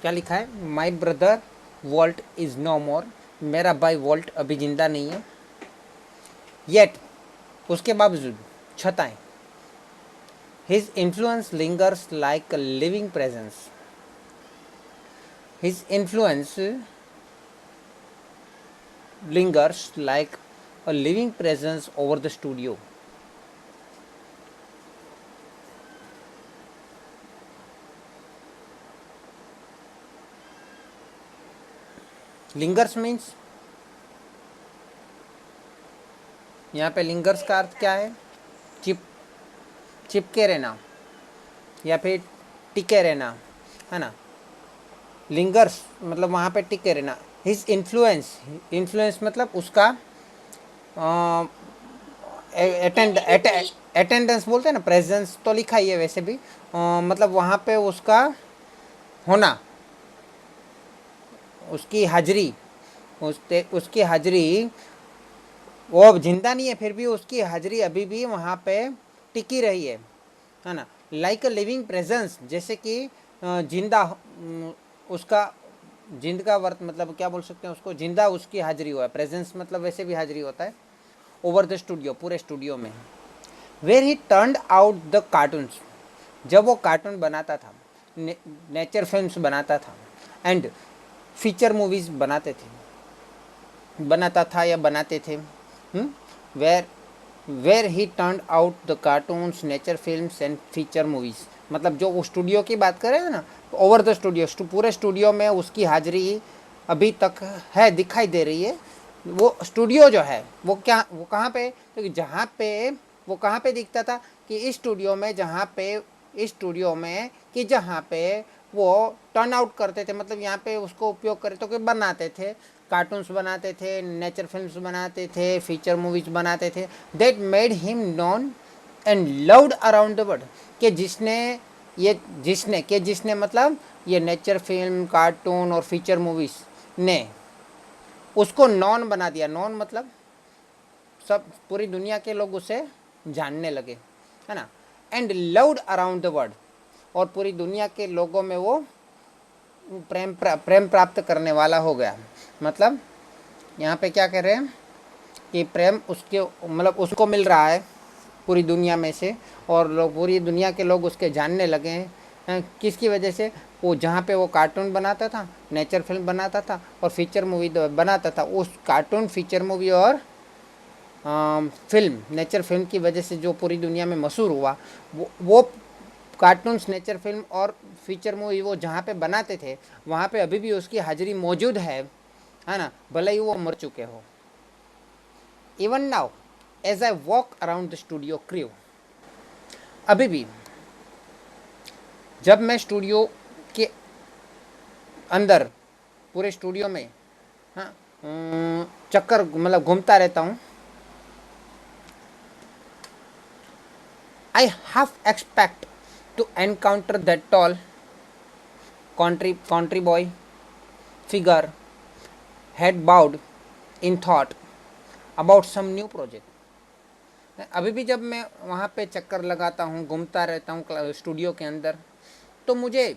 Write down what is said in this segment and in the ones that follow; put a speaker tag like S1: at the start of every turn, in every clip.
S1: क्या लिखा है, my brother Walt is no more, मेरा भाई वॉल्ट अभी जिंदा नहीं है। येट, उसके बावजूद, छताएं, his influence lingers like a living presence, हिज इन्फ्लुएंस lingers like a living presence over the studio. Lingers means, यहाँ पे लिंगर्स का अर्थ क्या है, चिप चिपके रहना या फिर टिके रहना, है ना। लिंगर्स मतलब वहाँ पे टिके रहना। हिज इन्फ्लुएंस, इन्फ्लुएंस मतलब उसका अटेंडेंस बोलते हैं ना, प्रेजेंस तो लिखा ही है वैसे भी, मतलब वहाँ पे उसका होना, उसकी हाजिरी, उसकी हाजिरी, वो अब जिंदा नहीं है फिर भी उसकी हाजिरी अभी भी वहाँ पे टिकी रही है ना। लाइक अ लिविंग प्रेजेंस, जैसे कि जिंदा, उसका जिंद का वर्त मतलब क्या बोल सकते हैं उसको, जिंदा उसकी हाजिरी हुआ है, प्रेजेंस मतलब वैसे भी हाजिरी होता है, ओवर द स्टूडियो, पूरे स्टूडियो में। Where he turned out the cartoons, जब वो कार्टून बनाता था, नेचर फिल्म्स बनाता था, एंड फीचर मूवीज़ बनाता था या बनाते थे। Where where he turn out the cartoons, nature films and feature movies, मतलब जो वो स्टूडियो की बात करें ना, ओवर द स्टूडियो, पूरे स्टूडियो में उसकी हाजिरी अभी तक है, दिखाई दे रही है। वो स्टूडियो जो है वो क्या, वो कहाँ पे, क्योंकि जहाँ पे वो कहाँ पे दिखता था कि इस स्टूडियो में, जहाँ पे वो टर्न आउट करते थे, मतलब यहाँ पे उसको उपयोग करे तो कि बनाते थे, कार्टून्स बनाते थे, नेचर फिल्म्स बनाते थे, फीचर मूवीज बनाते थे। That made him non and loved around the world, कि जिसने मतलब ये नेचर फिल्म, कार्टून और फीचर मूवीज ने उसको नॉन बना दिया। नॉन मतलब सब, पूरी दुनिया के लोग उसे जानने लगे, है ना। And loved around the world, और पूरी दुनिया के लोगों में वो प्रेम प्राप्त करने वाला हो गया। मतलब यहाँ पे क्या कह रहे हैं कि प्रेम उसके मतलब उसको मिल रहा है पूरी दुनिया में से, और लोग, पूरी दुनिया के लोग उसके जानने लगे हैं। किसकी वजह से, वो जहाँ पे वो कार्टून बनाता था, नेचर फिल्म बनाता था और फीचर मूवी बनाता था, उस कार्टून, फीचर मूवी और फिल्म, नेचर फिल्म की वजह से जो पूरी दुनिया में मशहूर हुआ, वो कार्टून्स, नेचर फिल्म और फीचर मूवी वो जहाँ पे बनाते थे, वहाँ पे अभी भी उसकी हाजिरी मौजूद है ना, भले ही वो मर चुके हो। Even now as I walk around the studio crew, अभी भी जब मैं स्टूडियो के अंदर, पूरे स्टूडियो में, हाँ, चक्कर मतलब घूमता रहता हूँ, I half expect to encounter that tall country boy figure had bowed in thought about some new project। अभी भी जब मैं वहाँ पे चक्कर लगाता हूँ, घूमता रहता हूँ स्टूडियो के अंदर, तो मुझे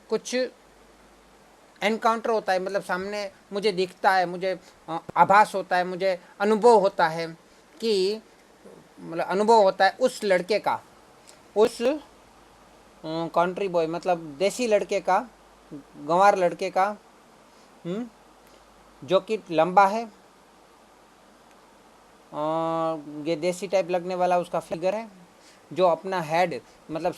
S1: कुछ एनकाउंटर होता है, मतलब सामने मुझे दिखता है, मुझे आभास होता है, मुझे अनुभव होता है कि, मतलब अनुभव होता है उस लड़के का, उस कंट्री बॉय मतलब देसी लड़के का, गंवार लड़के का, जो कि लंबा है, ये देसी टाइप लगने वाला उसका फिगर है, जो अपना हेड मतलब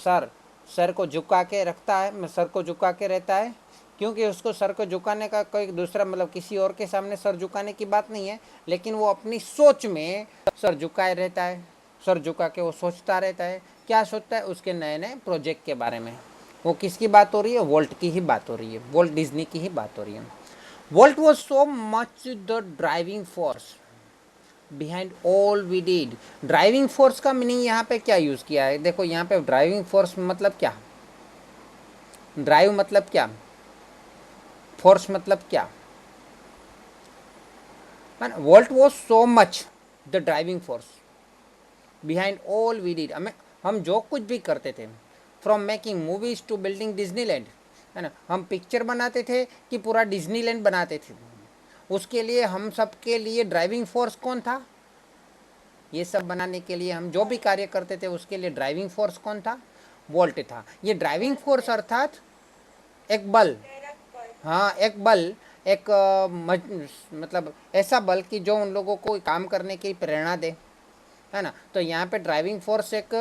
S1: सर को झुका के रखता है, सर को झुका के रहता है, क्योंकि उसको सर को झुकाने का कोई दूसरा मतलब किसी और के सामने सर झुकाने की बात नहीं है, लेकिन वो अपनी सोच में सर झुकाए रहता है, सर झुका के वो सोचता रहता है। क्या सोचता है, उसके नए नए प्रोजेक्ट के बारे में। वो किसकी बात हो रही है, वॉल्ट की ही बात हो रही है, वॉल्ट डिज्नी की ही बात हो रही है। Walt was so much the driving force behind all we did. Driving force का मीनिंग यहाँ पे क्या यूज़ किया है, देखो यहाँ पे ड्राइविंग फोर्स मतलब क्या, ड्राइव मतलब क्या, फोर्स मतलब क्या, Walt was so much the driving force behind all we did, हमें हम जो कुछ भी करते थे, from making movies to building Disneyland, है ना। हम पिक्चर बनाते थे कि पूरा डिज्नीलैंड बनाते थे, उसके लिए हम सब के लिए ड्राइविंग फोर्स कौन था? ये सब बनाने के लिए हम जो भी कार्य करते थे उसके लिए ड्राइविंग फोर्स कौन था? वोल्ट था। ये ड्राइविंग फोर्स अर्थात एक बल, हाँ एक बल, एक मतलब ऐसा बल कि जो उन लोगों को काम करने की प्रेरणा दे, है ना। तो यहाँ पे ड्राइविंग फोर्स एक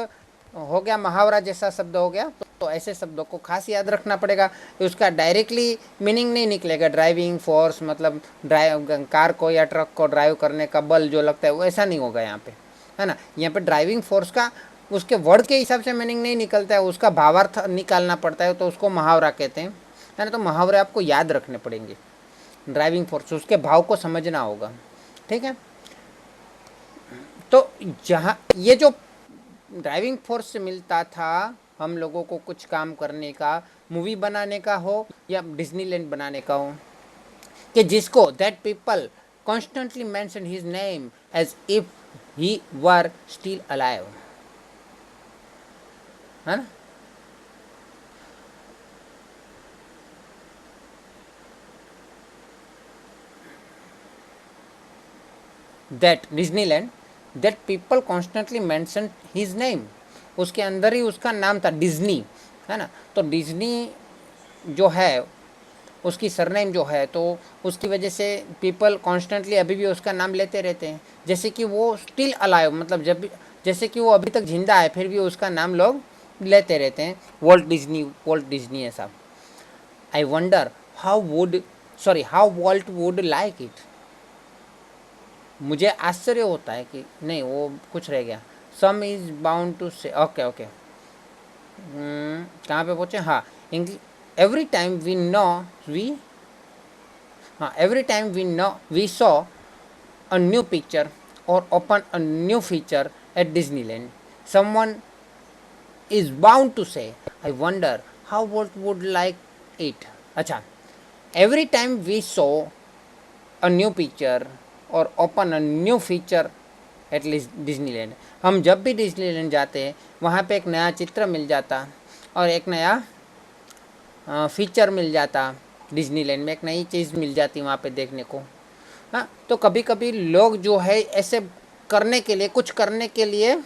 S1: हो गया, मुहावरा जैसा शब्द हो गया। तो ऐसे शब्दों को खास याद रखना पड़ेगा। उसका डायरेक्टली मीनिंग नहीं निकलेगा। ड्राइविंग फोर्स मतलब ड्राइव, कार को या ट्रक को ड्राइव करने का बल जो लगता है वो ऐसा नहीं होगा यहाँ पे, है ना। यहाँ पे ड्राइविंग फोर्स का उसके वर्ड के हिसाब से मीनिंग नहीं निकलता है, उसका भावार्थ निकालना पड़ता है, तो उसको मुहावरा कहते हैं, है ना। तो मुहावरे आपको याद रखने पड़ेंगे। ड्राइविंग फोर्स, उसके भाव को समझना होगा, ठीक है। तो जहाँ ये जो ड्राइविंग फोर्स से मिलता था हम लोगों को कुछ काम करने का, मूवी बनाने का हो या डिज्नीलैंड बनाने का हो, कि जिसको that people constantly mention his name as if he were still alive, है ना। That Disneyland, that people constantly mention his name, उसके अंदर ही उसका नाम था डिज्नी, है ना। तो डिज्नी जो है उसकी सरनेम जो है, तो उसकी वजह से पीपल कॉन्स्टेंटली अभी भी उसका नाम लेते रहते हैं, जैसे कि वो स्टिल अलाइव, मतलब जब भी, जैसे कि वो अभी तक जिंदा है फिर भी उसका नाम लोग लेते रहते हैं, वॉल्ट डिज्नी, वॉल्ट डिज्नी है साहब। I wonder how would, sorry how Walt would like it, मुझे आश्चर्य होता है कि, नहीं वो कुछ रह गया, some is bound to say, okay okay, कहाँ पे पहुँचे, हाँ English. Every time we know we, हाँ every time we saw a new picture or open a new feature at Disneyland, someone is bound to say, I wonder how Walt would like it. अच्छा, every time we saw a new picture or open a new feature at least Disneyland, हम जब भी Disneyland जाते हैं वहाँ पे एक नया चित्र मिल जाता और एक नया फीचर मिल जाता, डिज्नीलैंड में एक नई चीज़ मिल जाती वहाँ पे देखने को। हाँ, तो कभी कभी लोग जो है ऐसे करने के लिए, कुछ करने के लिए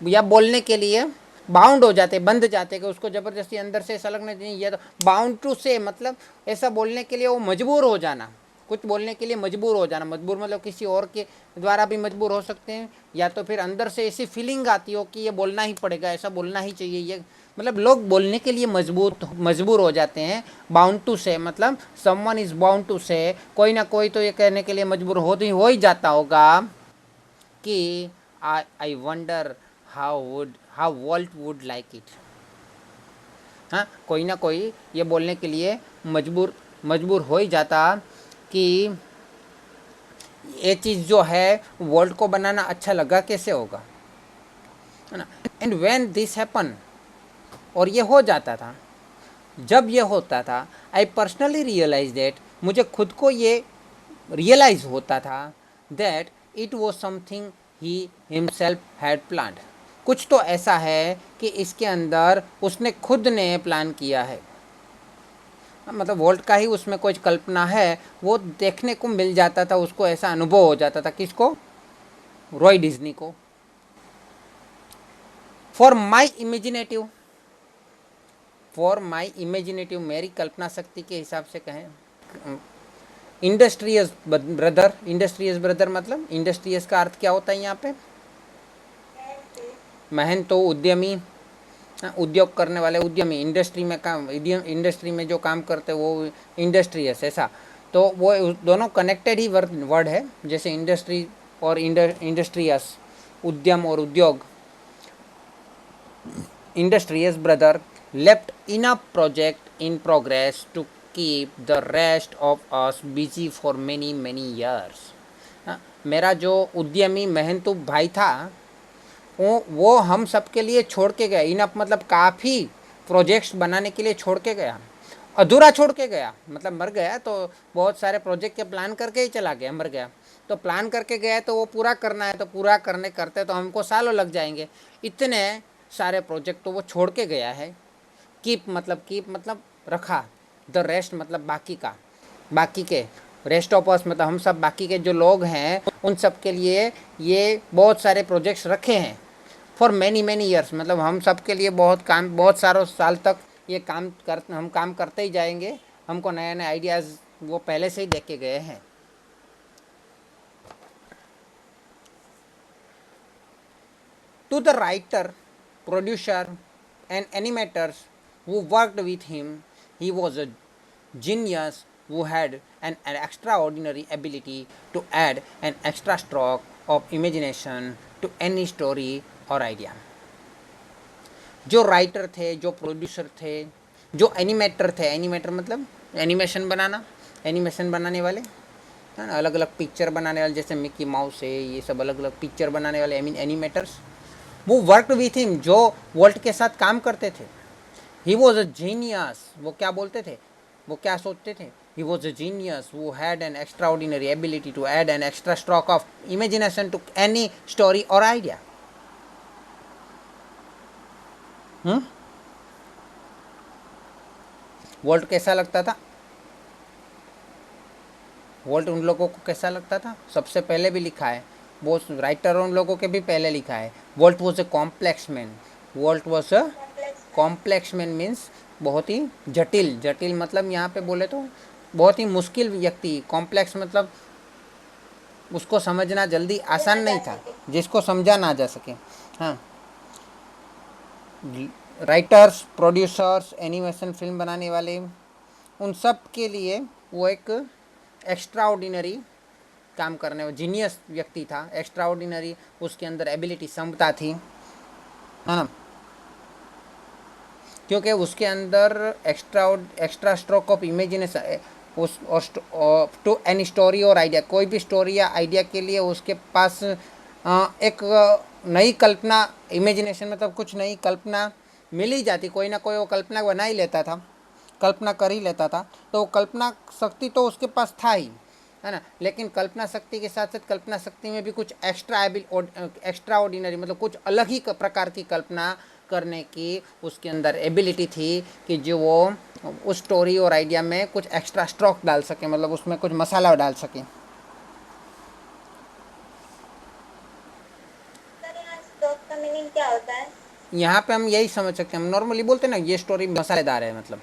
S1: या बोलने के लिए बाउंड हो जाते, बंध जाते, कि उसको ज़बरदस्ती अंदर से ऐसा लगना चाहिए, ये तो बाउंड टू से मतलब ऐसा बोलने के लिए वो मजबूर हो जाना, कुछ बोलने के लिए मजबूर हो जाना। मजबूर मतलब किसी और के द्वारा भी मजबूर हो सकते हैं, या तो फिर अंदर से ऐसी फीलिंग आती हो कि ये बोलना ही पड़ेगा, ऐसा बोलना ही चाहिए, ये मतलब लोग बोलने के लिए मजबूर हो जाते हैं। बाउंड टू से मतलब समवन इज़ बाउंड टू से, कोई ना कोई तो ये कहने के लिए मजबूर हो ही जाता होगा कि I wonder how Walt would like it. हाँ, कोई ना कोई ये बोलने के लिए मजबूर हो ही जाता कि ये चीज़ जो है वॉल्ट को बनाना अच्छा लगा कैसे होगा, है ना। एंड व्हेन दिस हैपन, और ये हो जाता था, जब ये होता था, आई पर्सनली रियलाइज दैट, मुझे खुद को ये रियलाइज होता था that it was something he himself had planned, कुछ तो ऐसा है कि इसके अंदर उसने खुद ने प्लान किया है, मतलब वोल्ट का ही उसमें कुछ कल्पना है, वो देखने को मिल जाता था, उसको ऐसा अनुभव हो जाता था। किसको? रॉय डिज्नी को। फॉर माई इमेजिनेटिव, मेरी कल्पना शक्ति के हिसाब से कहें, इंडस्ट्रियस ब्रदर मतलब इंडस्ट्रियस का अर्थ क्या होता है यहाँ पे? मेहनत, तो उद्यमी, उद्योग करने वाले उद्यमी, इंडस्ट्री में जो काम करते हैं वो इंडस्ट्रियस, ऐसा। तो वो दोनों कनेक्टेड ही वर्ड है, जैसे इंडस्ट्री और इंडस्ट्रियस, उद्यम और उद्योग। Industrious brother left in a project in progress to keep the rest of us busy for many years. मेरा जो उद्यमी मेहनतू भाई था वो हम सब के लिए छोड़ के गया, इनफ मतलब काफ़ी प्रोजेक्ट्स बनाने के लिए छोड़ के गया, अधूरा छोड़ के गया, मतलब मर गया तो बहुत सारे प्रोजेक्ट के प्लान करके ही चला गया, मर गया तो प्लान करके गया, तो वो पूरा करना है, तो पूरा करते तो हमको सालों लग जाएंगे, इतने सारे प्रोजेक्ट तो वो छोड़ के गया है। कीप मतलब रखा। द रेस्ट मतलब बाकी का, बाकी के, रेस्ट ऑफ अस मतलब हम सब बाकी के जो लोग हैं उन सब के लिए ये बहुत सारे प्रोजेक्ट्स रखे हैं। फॉर मैनी मैनी ईयर्स मतलब हम सब के लिए बहुत सारों साल तक ये हम काम करते ही जाएंगे। हमको नए नए आइडियाज़ वो पहले से ही देख के गए हैं। To the writer, producer, and animators who worked with him, he was a genius who had an extraordinary ability to add an extra stroke of imagination to any story or idea. जो writer थे, जो producer थे, जो animator थे, animator मतलब animation बनाना, animation बनाने वाले है ना, अलग अलग पिक्चर बनाने वाले, जैसे मिकी माउस है, ये सब अलग अलग पिक्चर बनाने वाले एनिमेटर्स, वो वर्क विथ हिम, जो वोल्ट के साथ काम करते थे। ही वॉज अ जीनियस, वो क्या बोलते थे, वो क्या सोचते थे, ही वॉज अ जीनियस वो had an extraordinary ability to add an extra stroke of imagination to any story और आइडिया। वोल्ट कैसा लगता था, वोल्ट उन लोगों को कैसा लगता था, सबसे पहले भी लिखा है, वो राइटर उन लोगों के भी पहले लिखा है। Volt was a complex man, volt was a complex man means बहुत ही जटिल, जटिल मतलब यहाँ पे बोले तो बहुत ही मुश्किल व्यक्ति, कॉम्प्लेक्स मतलब उसको समझना जल्दी आसान नहीं था, जिसको समझा ना जा सके। हाँ, राइटर्स, प्रोड्यूसर्स, एनिमेशन फिल्म बनाने वाले, उन सब के लिए वो एक एक्स्ट्रा ऑर्डिनरी काम करने वाला जीनियस व्यक्ति था। एक्स्ट्रा ऑर्डिनरी उसके अंदर एबिलिटी, क्षमता थी, है ना, क्योंकि उसके अंदर एक्स्ट्रा स्ट्रोक ऑफ इमेजिनेशन उस टू एनी स्टोरी और आइडिया, कोई भी स्टोरी या आइडिया के लिए उसके पास एक नई कल्पना, इमेजिनेशन मतलब कुछ नई कल्पना मिल ही जाती, कोई ना कोई वो कल्पना बना ही लेता था, कल्पना कर ही लेता था। तो कल्पना शक्ति तो उसके पास था ही, है ना, लेकिन कल्पना शक्ति के साथ साथ कल्पना शक्ति में भी कुछ एक्स्ट्रा ऑर्डिनरी मतलब कुछ अलग ही प्रकार की कल्पना करने की उसके अंदर एबिलिटी थी कि जो वो उस स्टोरी और आइडिया में कुछ एक्स्ट्रा स्ट्रोक डाल सके, मतलब उसमें कुछ मसाला डाल सके।
S2: क्या होता है?
S1: यहाँ पे हम यही समझ सकते हैं, हम नॉर्मली बोलते हैं ना ये स्टोरी मसालेदार है मतलब,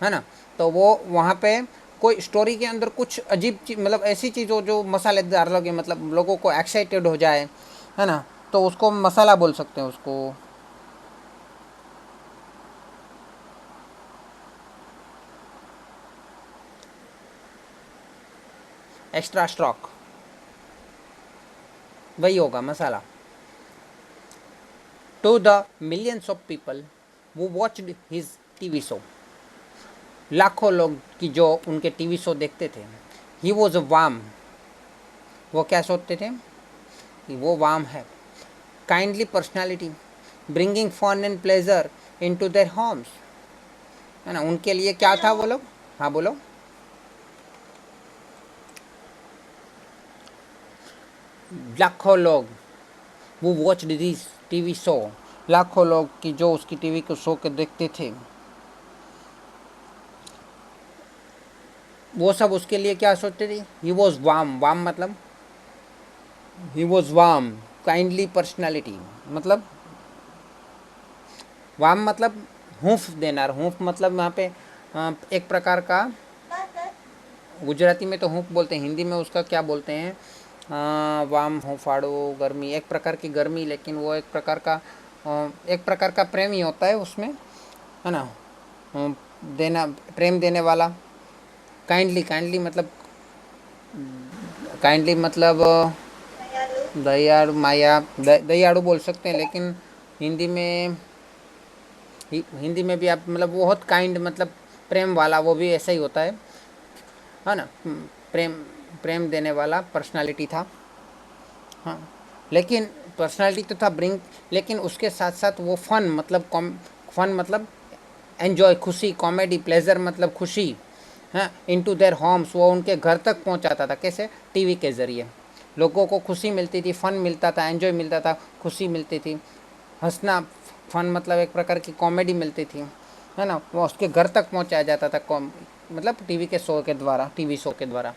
S1: है ना, तो वो वहाँ पे कोई स्टोरी के अंदर कुछ अजीब चीज मतलब ऐसी चीज़ हो जो मसालेदार लगे, मतलब लोगों को एक्साइटेड हो जाए, है ना, तो उसको मसाला बोल सकते हैं उसको। एक्स्ट्रा स्ट्रोक वही होगा मसाला। To the millions of people who watched his TV show, लाखों लोग की जो उनके टीवी शो देखते थे, ही वॉज अ वार्म, वो क्या सोचते थे कि वो वार्म है, kindly personality bringing fun and pleasure into their homes, है ना, उनके लिए क्या था वो लोग। हाँ बोलो। लाखों लोग वो वॉच दिस टीवी शो, लाखों लोग की जो उसकी टीवी के शो के देखते थे, वो सब उसके लिए क्या सोचते थे, ही वॉज वार्म, वार्म मतलब he was warm, kindly personality मतलब वार्म मतलब हूँफ देना, हूँफ मतलब वहाँ पे एक प्रकार का, गुजराती में तो हूँफ बोलते हैं, हिंदी में उसका क्या बोलते हैं, वाम हूँफाड़ो, गर्मी, एक प्रकार की गर्मी, लेकिन वो एक प्रकार का प्रेम ही होता है उसमें, है ना, देना, प्रेम देने वाला। काइंडली, काइंडली मतलब काइंडली मतलब दयालु, माया, दयालु बोल सकते हैं, लेकिन हिंदी में हिंदी में भी आप मतलब बहुत काइंड मतलब प्रेम वाला, वो भी ऐसा ही होता है ना, प्रेम, प्रेम देने वाला पर्सनालिटी था। हाँ, लेकिन पर्सनालिटी तो था ब्रिंग, लेकिन उसके साथ साथ वो फन मतलब एन्जॉय, खुशी, कॉमेडी, प्लेजर मतलब खुशी, हाँ, इनटू देयर होम्स, वो उनके घर तक पहुंचाता था, कैसे, टीवी के ज़रिए लोगों को खुशी मिलती थी, फन मिलता था, एन्जॉय मिलता था, खुशी मिलती थी, हंसना, फन मतलब एक प्रकार की कॉमेडी मिलती थी, है ना, वो उसके घर तक पहुंचाया जाता था, मतलब टीवी के शो के द्वारा, टीवी शो के द्वारा।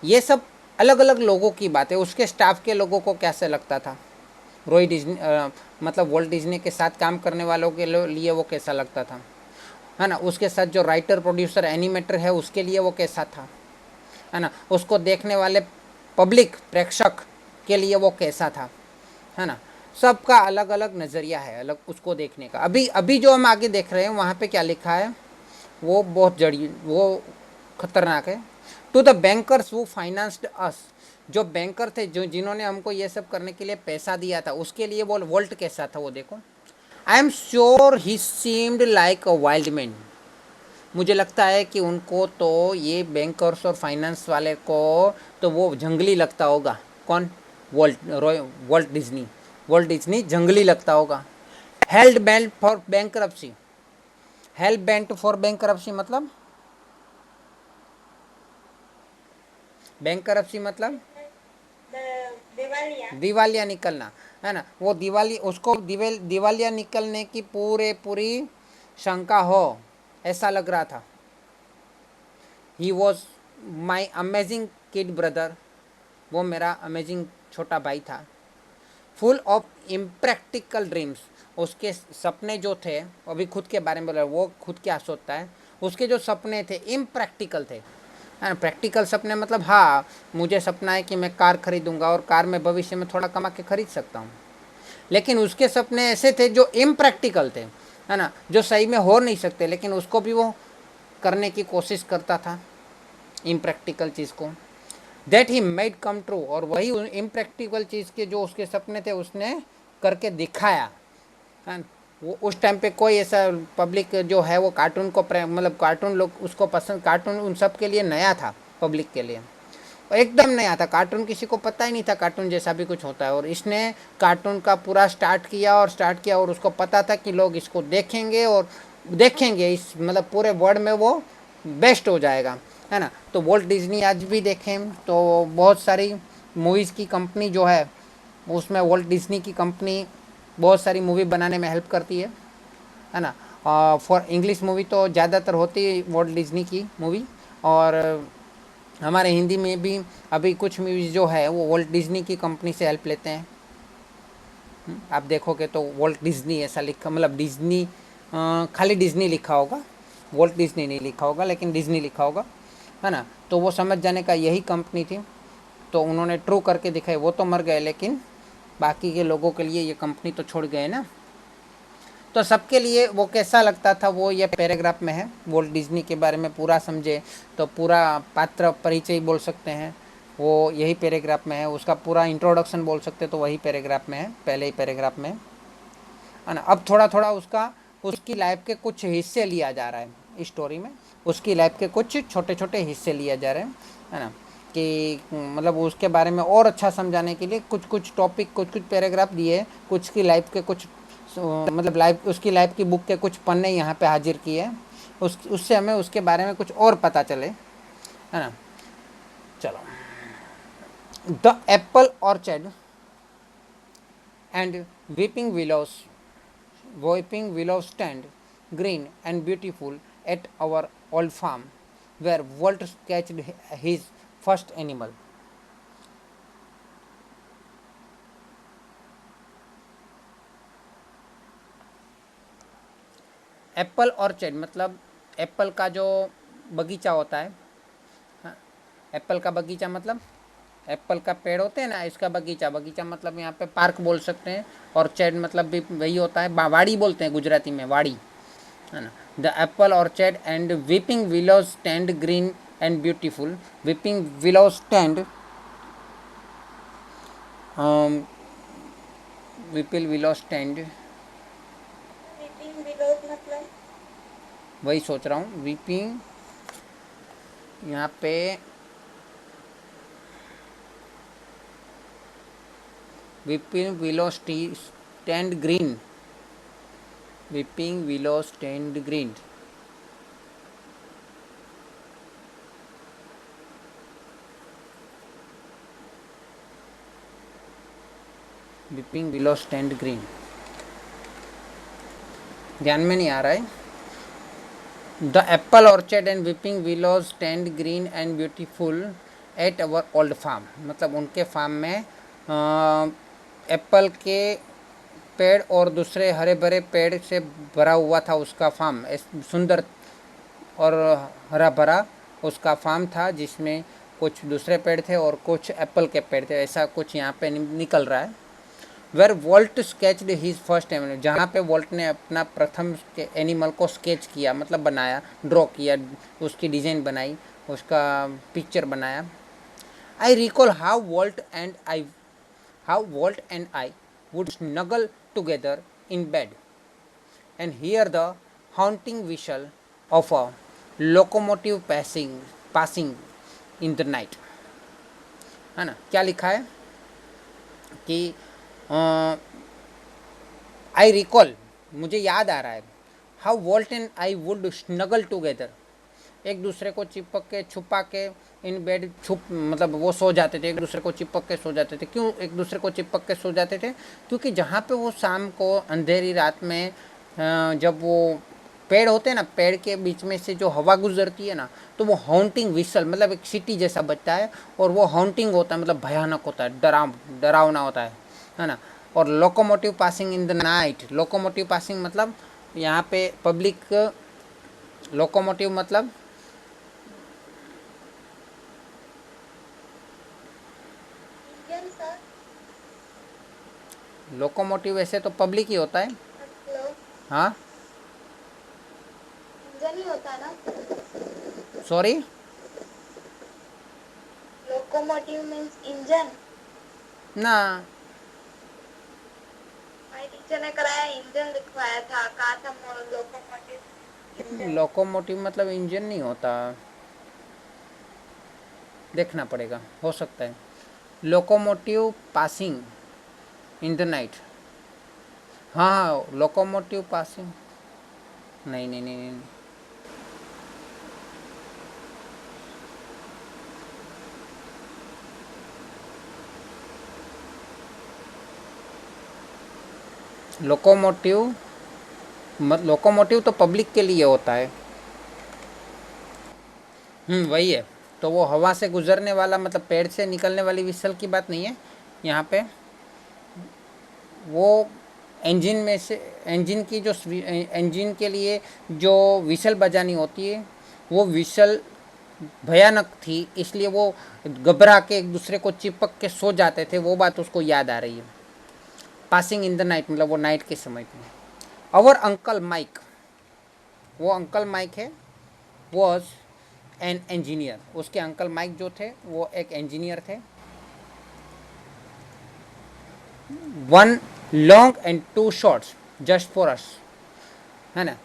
S1: ये सब अलग अलग लोगों की बात है। उसके स्टाफ के लोगों को कैसे लगता था, रॉय डिज्नी मतलब वॉल्ट डिज्नी के साथ काम करने वालों के लिए वो कैसा लगता था, है ना, उसके साथ जो राइटर प्रोड्यूसर एनिमेटर है उसके लिए वो कैसा था, है ना, उसको देखने वाले पब्लिक प्रेक्षक के लिए वो कैसा था, है ना। सबका अलग अलग नज़रिया है, अलग उसको देखने का। अभी अभी जो हम आगे देख रहे हैं वहाँ पे क्या लिखा है, वो बहुत जड़ी, वो खतरनाक है। टू द बैंकर्स वो फाइनेंस्ड अस, जो बैंकर थे, जो जिन्होंने हमको ये सब करने के लिए पैसा दिया था, उसके लिए वो वोल्ट कैसा था वो देखो। I am sure he seemed like a wild man. मुझे लगता है कि उनको तो ये बैंकर्स और फाइनेंस वाले को तो वो जंगली लगता होगा। कौन? Walt Disney. वॉल्ट डिज्नी जंगली लगता होगा। Held bent for bankruptcy. Held bent for bankruptcy मतलब, बैंकरप्सी मतलब
S2: दिवालिया।
S1: दिवालिया निकलना, है ना। वो दिवाली, उसको दिवालिया निकलने की पूरी शंका हो, ऐसा लग रहा था। He was my amazing kid brother, वो मेरा अमेजिंग छोटा भाई था। फुल ऑफ इम्प्रैक्टिकल ड्रीम्स, उसके सपने जो थे, अभी खुद के बारे में बोला, वो खुद क्या सोचता है, उसके जो सपने थे इम्प्रैक्टिकल थे, है ना। प्रैक्टिकल सपने मतलब, हाँ मुझे सपना है कि मैं कार खरीदूंगा और कार में भविष्य में थोड़ा कमा के खरीद सकता हूँ, लेकिन उसके सपने ऐसे थे जो इम्प्रैक्टिकल थे, है ना, जो सही में हो नहीं सकते, लेकिन उसको भी वो करने की कोशिश करता था, इम्प्रैक्टिकल चीज़ को। That he made come true, और वही इम्प्रैक्टिकल चीज़ के जो उसके सपने थे उसने करके दिखाया, है ना। वो उस टाइम पे कोई ऐसा पब्लिक जो है वो कार्टून को मतलब कार्टून लोग उसको पसंद, कार्टून उन सब के लिए नया था, पब्लिक के लिए एकदम नया था। कार्टून किसी को पता ही नहीं था कार्टून जैसा भी कुछ होता है, और इसने कार्टून का पूरा स्टार्ट किया और उसको पता था कि लोग इसको देखेंगे और देखेंगे, इस मतलब पूरे वर्ल्ड में वो बेस्ट हो जाएगा, है ना। तो वॉल्ट डिज्नी आज भी देखें तो बहुत सारी मूवीज़ की कंपनी जो है उसमें वॉल्ट डिज्नी की कंपनी बहुत सारी मूवी बनाने में हेल्प करती है ना। फॉर इंग्लिश मूवी तो ज़्यादातर होती है वॉल्ट डिज्नी की मूवी, और हमारे हिंदी में भी अभी कुछ मूवीज़ जो है वो वॉल्ट डिज्नी की कंपनी से हेल्प लेते हैं। आप देखोगे तो वॉल्ट डिज्नी ऐसा लिखा, मतलब डिज्नी, खाली डिज्नी लिखा होगा, वॉल्ट डिज्नी नहीं लिखा होगा, लेकिन डिज्नी लिखा होगा, है ना। तो वो समझ जाने का यही कंपनी थी, तो उन्होंने ट्रू करके दिखाई। वो तो मर गए, लेकिन बाकी के लोगों के लिए ये कंपनी तो छोड़ गए ना। तो सबके लिए वो कैसा लगता था वो ये पैराग्राफ में है। वॉल्ट डिज्नी के बारे में पूरा समझे तो पूरा पात्र परिचय बोल सकते हैं, वो यही पैराग्राफ में है। उसका पूरा इंट्रोडक्शन बोल सकते तो वही पैराग्राफ में है, पहले ही पैराग्राफ में, है ना। अब थोड़ा थोड़ा उसकी लाइफ के कुछ हिस्से लिया जा रहा है इस स्टोरी में, उसकी लाइफ के कुछ छोटे छोटे हिस्से लिए जा रहे हैं, है ना, कि मतलब उसके बारे में और अच्छा समझाने के लिए कुछ कुछ टॉपिक, कुछ कुछ पैराग्राफ दिए, कुछ की लाइफ के कुछ मतलब लाइफ, उसकी लाइफ की बुक के कुछ पन्ने यहाँ पे हाजिर किए, उससे हमें उसके बारे में कुछ और पता चले, है ना। चलो, the apple orchard and weeping willows, weeping willows stand green and beautiful at our old farm, where Walt catched his first animal. Apple orchard मतलब एप्पल का जो बगीचा होता है, हाँ, एप्पल का बगीचा मतलब एप्पल का पेड़ होते हैं ना, इसका बगीचा, बगीचा मतलब यहाँ पे पार्क बोल सकते हैं, और चैड मतलब भी वही होता है, वाड़ी बोलते हैं गुजराती में, वाड़ी, है ना। The apple orchard and weeping willows stand green and beautiful. Weeping willows stand, वीपिल विलोज स्टैंड,
S2: वीपिंग विलोज मतलब?
S1: वही सोच रहा हूँ, वीपिंग यहाँ पे weeping willow stand green, weeping willow stand green, weeping willow stand green. ध्यान में नहीं आ रहा है। The apple orchard and weeping willows stand green and beautiful at our old farm, मतलब उनके फार्म में एप्पल के पेड़ और दूसरे हरे भरे पेड़ से भरा हुआ था उसका फार्म, सुंदर और हरा भरा उसका फार्म था, जिसमें कुछ दूसरे पेड़ थे और कुछ एप्पल के पेड़ थे, ऐसा कुछ यहाँ पे निकल रहा है। Where Walt sketched his first animal, जहाँ पे वॉल्ट ने अपना प्रथम एनिमल को स्केच किया, मतलब बनाया, ड्रॉ किया, उसकी डिज़ाइन बनाई, उसका पिक्चर बनाया। I recall how Walt and I would snuggle together in bed and hear the haunting whistle of a locomotive passing in the night, है ना। क्या लिखा है कि आई रिकॉल, मुझे याद आ रहा है, how Walt and I would snuggle together, एक दूसरे को चिपक के छुपा के इन बेड मतलब वो सो जाते थे, एक दूसरे को चिपक के सो जाते थे। क्यों एक दूसरे को चिपक के सो जाते थे? क्योंकि जहाँ पे वो शाम को अंधेरी रात में जब वो पेड़ होते हैं ना, पेड़ के बीच में से जो हवा गुजरती है ना, तो वो हॉन्टिंग विसल, मतलब एक सिटी जैसा बजता है, और वो हॉन्टिंग होता है, मतलब भयानक होता है, डरावना होता है ना। और locomotive passing in the night, locomotive passing मतलब यहाँ पे पब्लिक, लोकोमोटिव मतलब
S2: इंजन सर।
S1: लोकोमोटिव ऐसे तो पब्लिक ही होता है।
S2: हेलो,
S1: हाँ
S2: इंजन ही होता है ना।
S1: Sorry,
S2: locomotive means engine.
S1: ना
S2: हमारी टीचर ने कराया, इंजन लिखवाया था, कहा था लोकोमोटिव इंजन।
S1: लोकोमोटिव मतलब इंजन नहीं होता, देखना पड़ेगा, हो सकता है। Locomotive passing in the night, हाँ हाँ लोकोमोटिव पासिंग, नहीं नहीं नहीं नहीं, लोकोमोटिव लोकोमोटिव तो पब्लिक के लिए होता है। वही है। तो वो हवा से गुजरने वाला, मतलब पेड़ से निकलने वाली विसल की बात नहीं है यहाँ पे। वो इंजन में से, इंजन की जो इंजन के लिए जो विसल बजानी होती है, वो विसल भयानक थी, इसलिए वो घबरा के एक दूसरे को चिपक के सो जाते थे, वो बात उसको याद आ रही है। पासिंग इन द नाइट मतलब वो नाइट के समय में। अवर अंकल माइक, वो अंकल माइक है, वॉज एन इंजीनियर, उसके अंकल माइक जो थे वो एक इंजीनियर थे। One long and two shorts just for us, है ना,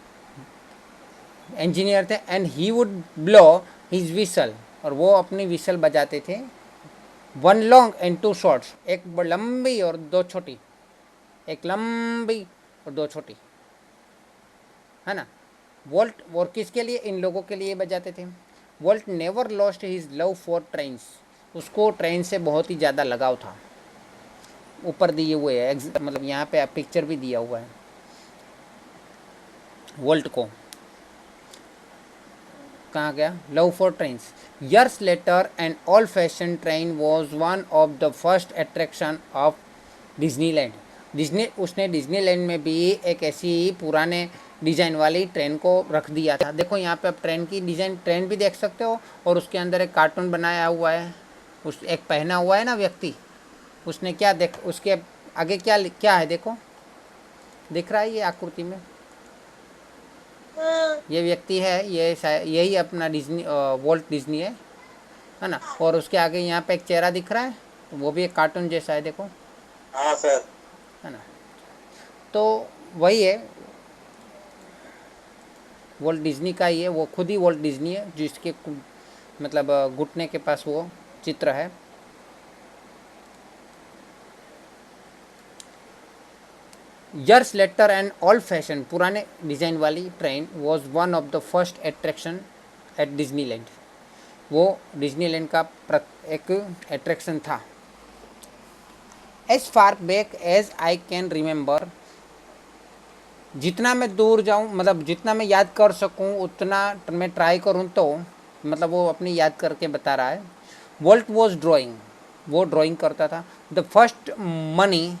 S1: इंजीनियर थे। And he would blow his whistle, और वो अपनी विसल बजाते थे। One long and two shorts, एक लंबी और दो छोटी, एक लंबी और दो छोटी, है ना। वोल्ट, और किसके लिए? इन लोगों के लिए बजाते थे। Volt never lost his love for trains, उसको ट्रेन से बहुत ही ज़्यादा लगाव था। ऊपर दिए हुए है, मतलब यहाँ पे पिक्चर भी दिया हुआ है वोल्ट को। कहाँ गया? Love for trains. Years later an old fashion train was one of the first attraction of Disneyland, उसने डिज्नीलैंड में भी एक ऐसी पुराने डिज़ाइन वाली ट्रेन को रख दिया था। देखो यहाँ पे आप ट्रेन की डिज़ाइन, ट्रेन भी देख सकते हो, और उसके अंदर एक कार्टून बनाया हुआ है, उस एक पहना हुआ है ना व्यक्ति, उसने क्या देख, उसके आगे क्या क्या है देखो, दिख रहा है ये आकृति में, ये व्यक्ति है, ये यही अपना डिज्नी, वॉल्ट डिज्नी है ना। और उसके आगे यहाँ पे एक चेहरा दिख रहा है, वो भी एक कार्टून जैसा है, देखो।
S3: हाँ सर।
S1: है ना, तो वही है, वॉल्ट डिज्नी का ही है, वो खुद ही वॉल्ट डिज्नी है, जिसके मतलब घुटने के पास वो चित्र है। Years later an old fashioned पुराने डिज़ाइन वाली train was one of the first attraction at Disneyland, वो डिज्नीलैंड का एक अट्रैक्शन था। As far back as I can remember जितना मैं दूर जाऊं, मतलब जितना मैं याद कर सकूं उतना मैं ट्राई करूं, तो मतलब वो अपनी याद करके बता रहा है। वॉल्ट वॉज ड्राइंग, वो ड्राइंग करता था। The first money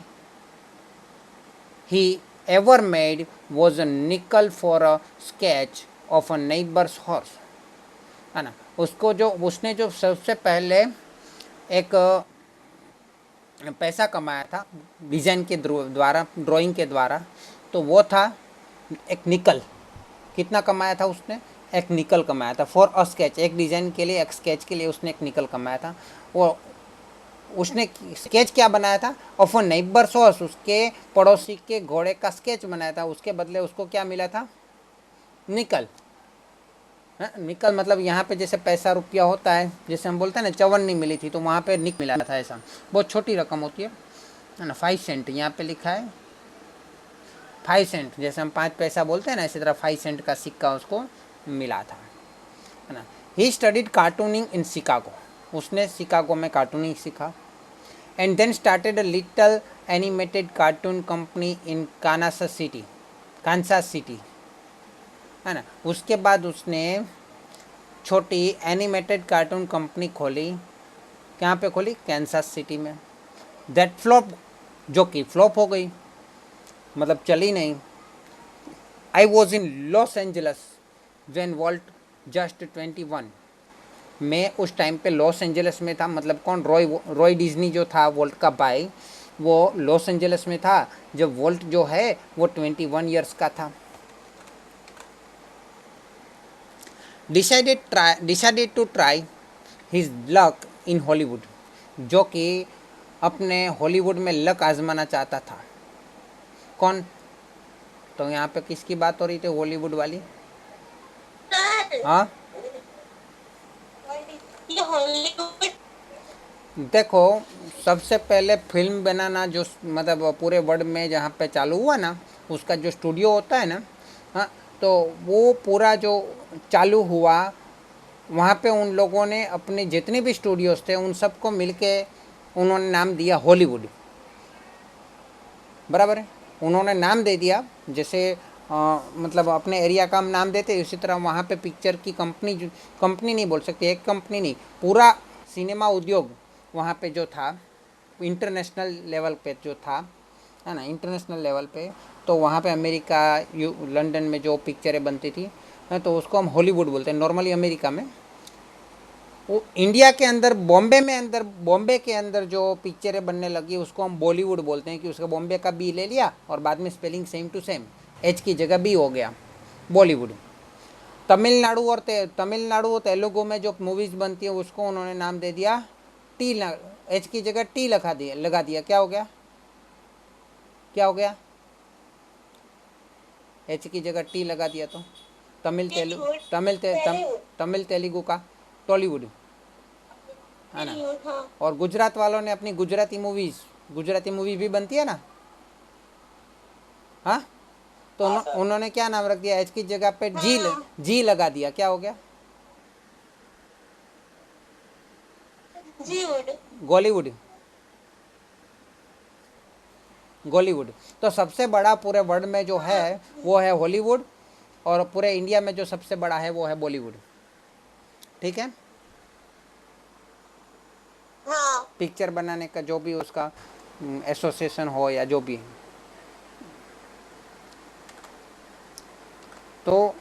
S1: he ever made was a nickel for a sketch of a neighbor's horse, है ना। उसको जो उसने जो सबसे पहले एक पैसा कमाया था डिज़ाइन के द्वारा, ड्राइंग के द्वारा, तो वो था एक निकल। कितना कमाया था उसने? एक निकल कमाया था फॉर अ स्केच, एक डिज़ाइन के लिए, एक स्केच के लिए उसने एक निकल कमाया था। वो उसने स्केच क्या बनाया था? ऑफ अ नेबर्स हॉर्स, उसके पड़ोसी के घोड़े का स्केच बनाया था। उसके बदले उसको क्या मिला था? निकल। हाँ, निकल मतलब यहाँ पे जैसे पैसा रुपया होता है, जैसे हम बोलते हैं ना चवन्नी मिली थी, तो वहाँ पे निक मिला था। ऐसा बहुत छोटी रकम होती है ना। 5 सेंट यहाँ पे लिखा है, 5 सेंट, जैसे हम 5 पैसा बोलते हैं ना, इसी तरह 5 सेंट का सिक्का उसको मिला था, है ना। He studied cartooning in Chicago, उसने शिकागो में कार्टूनिंग सीखा। And then started a little animated cartoon company in Kansas City, है ना। उसके बाद उसने छोटी एनिमेटेड कार्टून कंपनी खोली। कहाँ पे खोली? कैंसास सिटी में। दैट फ्लॉप, जो कि फ्लॉप हो गई, मतलब चली नहीं। I was in Los Angeles when Walt just 21, मैं उस टाइम पे लॉस एंजलिस में था। मतलब कौन? रॉय डिज्नी जो था वोल्ट का भाई, वो लॉस एंजलिस में था जब वोल्ट जो है वो 21 ईयर्स का था। Decided to try his luck in Hollywood, जो कि अपने हॉलीवुड में लक आजमाना चाहता था। कौन? तो यहाँ पे किसकी बात हो रही थी? हॉलीवुड वाली। हाँ,
S2: ये हॉलीवुड।
S1: देखो, सबसे पहले फिल्म बनाना जो मतलब पूरे वर्ल्ड में जहाँ पे चालू हुआ ना, उसका जो स्टूडियो होता है ना, हाँ, तो वो पूरा जो चालू हुआ, वहाँ पे उन लोगों ने अपने जितने भी स्टूडियोज थे उन सबको मिलके उन्होंने नाम दिया हॉलीवुड। बराबर है, उन्होंने नाम दे दिया। जैसे मतलब अपने एरिया का हम नाम देते, उसी तरह वहाँ पे पिक्चर की कंपनी नहीं बोल सकते, एक कंपनी नहीं, पूरा सिनेमा उद्योग वहाँ पे जो था, इंटरनेशनल लेवल पे जो था, है ना, इंटरनेशनल लेवल पे, तो वहाँ पे अमेरिका, लंदन में जो पिक्चरें बनती थी, तो उसको हम हॉलीवुड बोलते हैं नॉर्मली अमेरिका में। वो इंडिया के अंदर बॉम्बे के अंदर जो पिक्चरें बनने लगी उसको हम बॉलीवुड बोलते हैं, कि उसका बॉम्बे का बी ले लिया और बाद में spelling same to same, H की जगह बी हो गया, बॉलीवुड। तमिलनाडु और तेलुगु में जो मूवीज़ बनती है उसको उन्होंने नाम दे दिया टी, एच की जगह टी लगा दिया। क्या हो गया? क्या हो गया? एच की जगह टी लगा दिया तो तमिल तेलुगु का टॉलीवुड, है ना। और गुजरात वालों ने अपनी गुजराती मूवीज भी बनती है ना, हाँ, तो उन्होंने क्या नाम रख दिया? एच की जगह पे जी लगा दिया। क्या हो गया? बॉलीवुड, बॉलीवुड। तो सबसे बड़ा पूरे वर्ल्ड में जो है वो है हॉलीवुड, और पूरे इंडिया में जो सबसे बड़ा है वो है बॉलीवुड। ठीक है,
S2: हाँ।
S1: पिक्चर बनाने का जो भी उसका एसोसिएशन हो या जो भी। तो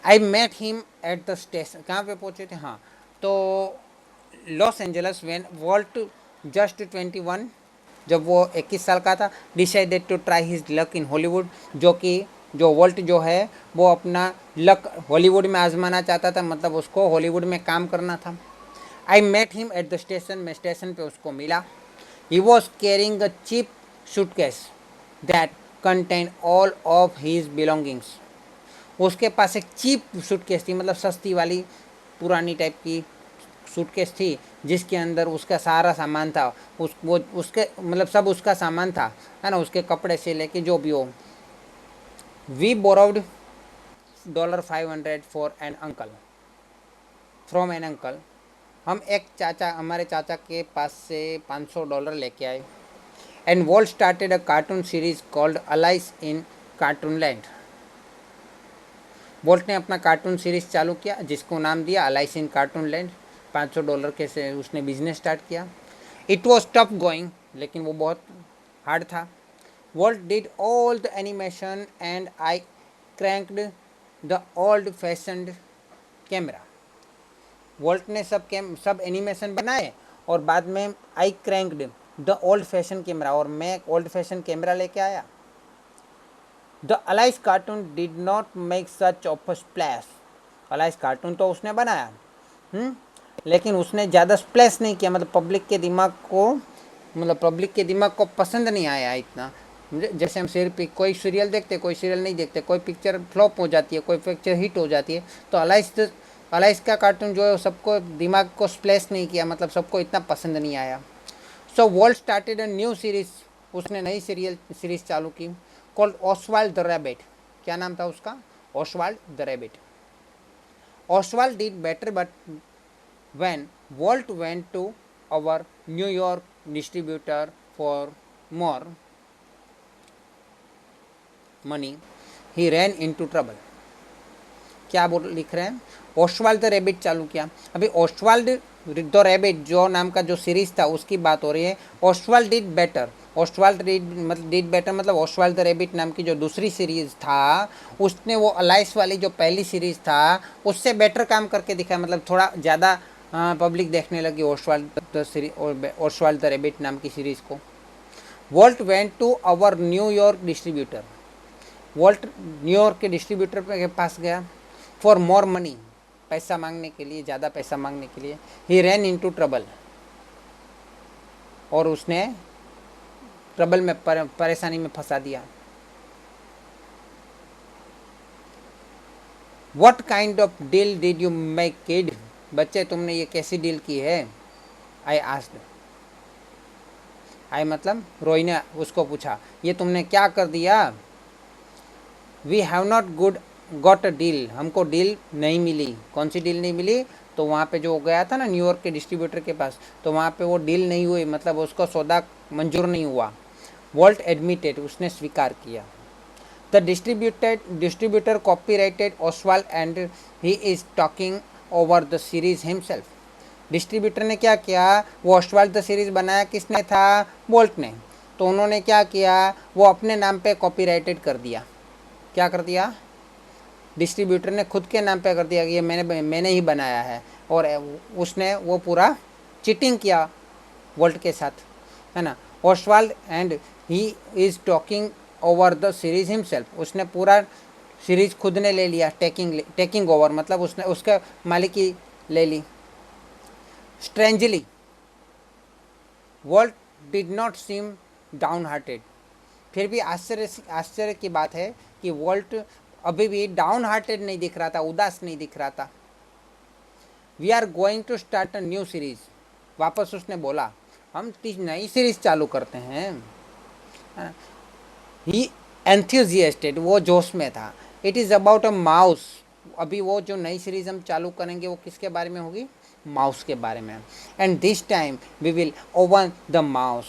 S1: I met him at the station, कहाँ पे पहुँचे थे? हाँ, तो Los Angeles when Walt just 21, जब वो 21 साल का था। Decided to try his luck in Hollywood, जो कि जो वॉल्ट जो है वो अपना लक हॉलीवुड में आजमाना चाहता था, मतलब उसको हॉलीवुड में काम करना था। I met him at the station, मैं स्टेशन पे उसको मिला। He was carrying a cheap suitcase that contain all of his belongings, उसके पास एक चीप सूटकेस थी, मतलब सस्ती वाली पुरानी टाइप की सूटकेस थी, जिसके अंदर उसका सारा सामान था। वो उसके मतलब सब उसका सामान था, है ना, उसके कपड़े से लेके जो भी हो। We borrowed $500 for an uncle, from an uncle, हम एक चाचा, हमारे चाचा के पास से $500 लेके आए। and Walt started a cartoon series called Alice in Cartoonland. Volt ने अपना कार्टून सीरीज चालू किया जिसको नाम दिया अलाइस इन कार्टूनलैंड। $500 के से उसने बिजनेस स्टार्ट किया। इट वॉज टफ गोइंग, लेकिन वो बहुत हार्ड था। Walt did all the animation and I cranked the old fashioned camera. Walt ने सब एनिमेशन बनाए और बाद में I cranked the old fashion camera, और मैं ओल्ड फैशन कैमरा लेके आया। The Alice cartoon did not make such of a splash. Alice cartoon तो उसने बनाया, लेकिन उसने ज़्यादा स्प्लैश नहीं किया, मतलब पब्लिक के दिमाग को पसंद नहीं आया इतना। जैसे हम कोई सीरियल देखते, कोई सीरियल नहीं देखते, कोई पिक्चर फ्लॉप हो जाती है, कोई पिक्चर हिट हो जाती है, तो अलाइस का कार्टून जो है सबको दिमाग को स्प्लैश नहीं किया, मतलब सबको इतना पसंद नहीं आया। So Walt started a new series. उसने नई सीरीज चालू की कॉल्ड ओस्वाल्ड द रैबिट। क्या नाम था उसका? Oswald the rabbit. Oswald did better but when Walt went to our New York distributor for more money he ran into trouble. क्या लिख रहे हैं? ओस्वाल्ड द रैबिट चालू किया। अभी ओस्वाल्ड द रैबिट जो नाम का जो सीरीज था उसकी बात हो रही है। Oswald did better. Oswald did better मतलब ओस्वाल्ड द रैबिट नाम की जो दूसरी सीरीज था उसने वो अलाइस वाली जो पहली सीरीज था उससे बेटर काम करके दिखाया, मतलब थोड़ा ज़्यादा पब्लिक देखने लगी ओस्वाल्ड द रैबिट नाम की सीरीज को। Walt went to our New York distributor. Walt New York के डिस्ट्रीब्यूटर के पास गया फॉर मोर मनी, पैसा मांगने के लिए, ज़्यादा पैसा मांगने के लिए। ही रैन इनटू ट्रबल, और उसने ट्रबल में परेशानी में फंसा दिया। What kind of deal did you make kid? बच्चे तुमने ये कैसी डील की है? I asked. आई मतलब रोई ने उसको पूछा, ये तुमने क्या कर दिया? We have not got a deal. हमको डील नहीं मिली। कौन सी डील नहीं मिली? तो वहाँ पे जो गया था ना न्यूयॉर्क के डिस्ट्रीब्यूटर के पास, तो वहाँ पे वो डील नहीं हुई, मतलब उसको सौदा मंजूर नहीं हुआ। वोल्ट एडमिटेड, उसने स्वीकार किया। The distributor copyrighted Oswald and he is talking over the series himself. Distributor ने क्या किया? वो ओस्वाल्ड द सीरीज बनाया किसने था? वोल्ट ने। तो उन्होंने क्या किया? वो अपने नाम पे कॉपीराइटेड कर दिया। क्या कर दिया? डिस्ट्रीब्यूटर ने खुद के नाम पे कर दिया कि ये मैंने ही बनाया है, और उसने वो पूरा चीटिंग किया वोल्ट के साथ, है ना। Oswald and he is talking over the series himself. उसने पूरा सीरीज खुद ने ले लिया, टेकिंग ओवर मतलब उसने उसके मालिकी ले ली। Strangely Walt did not seem downhearted. फिर भी आश्चर्य की बात है कि वोल्ट अभी भी डाउन हार्टेड नहीं दिख रहा था, उदास नहीं दिख रहा था। We are going to start a new series. वापस उसने बोला हम नई सीरीज चालू करते हैं। ही एंथुजियास्टेड, वो जोश में था। It is about a mouse. अभी वो जो नई सीरीज हम चालू करेंगे वो किसके बारे में होगी? माउस के बारे में। And this time we will own the mouse.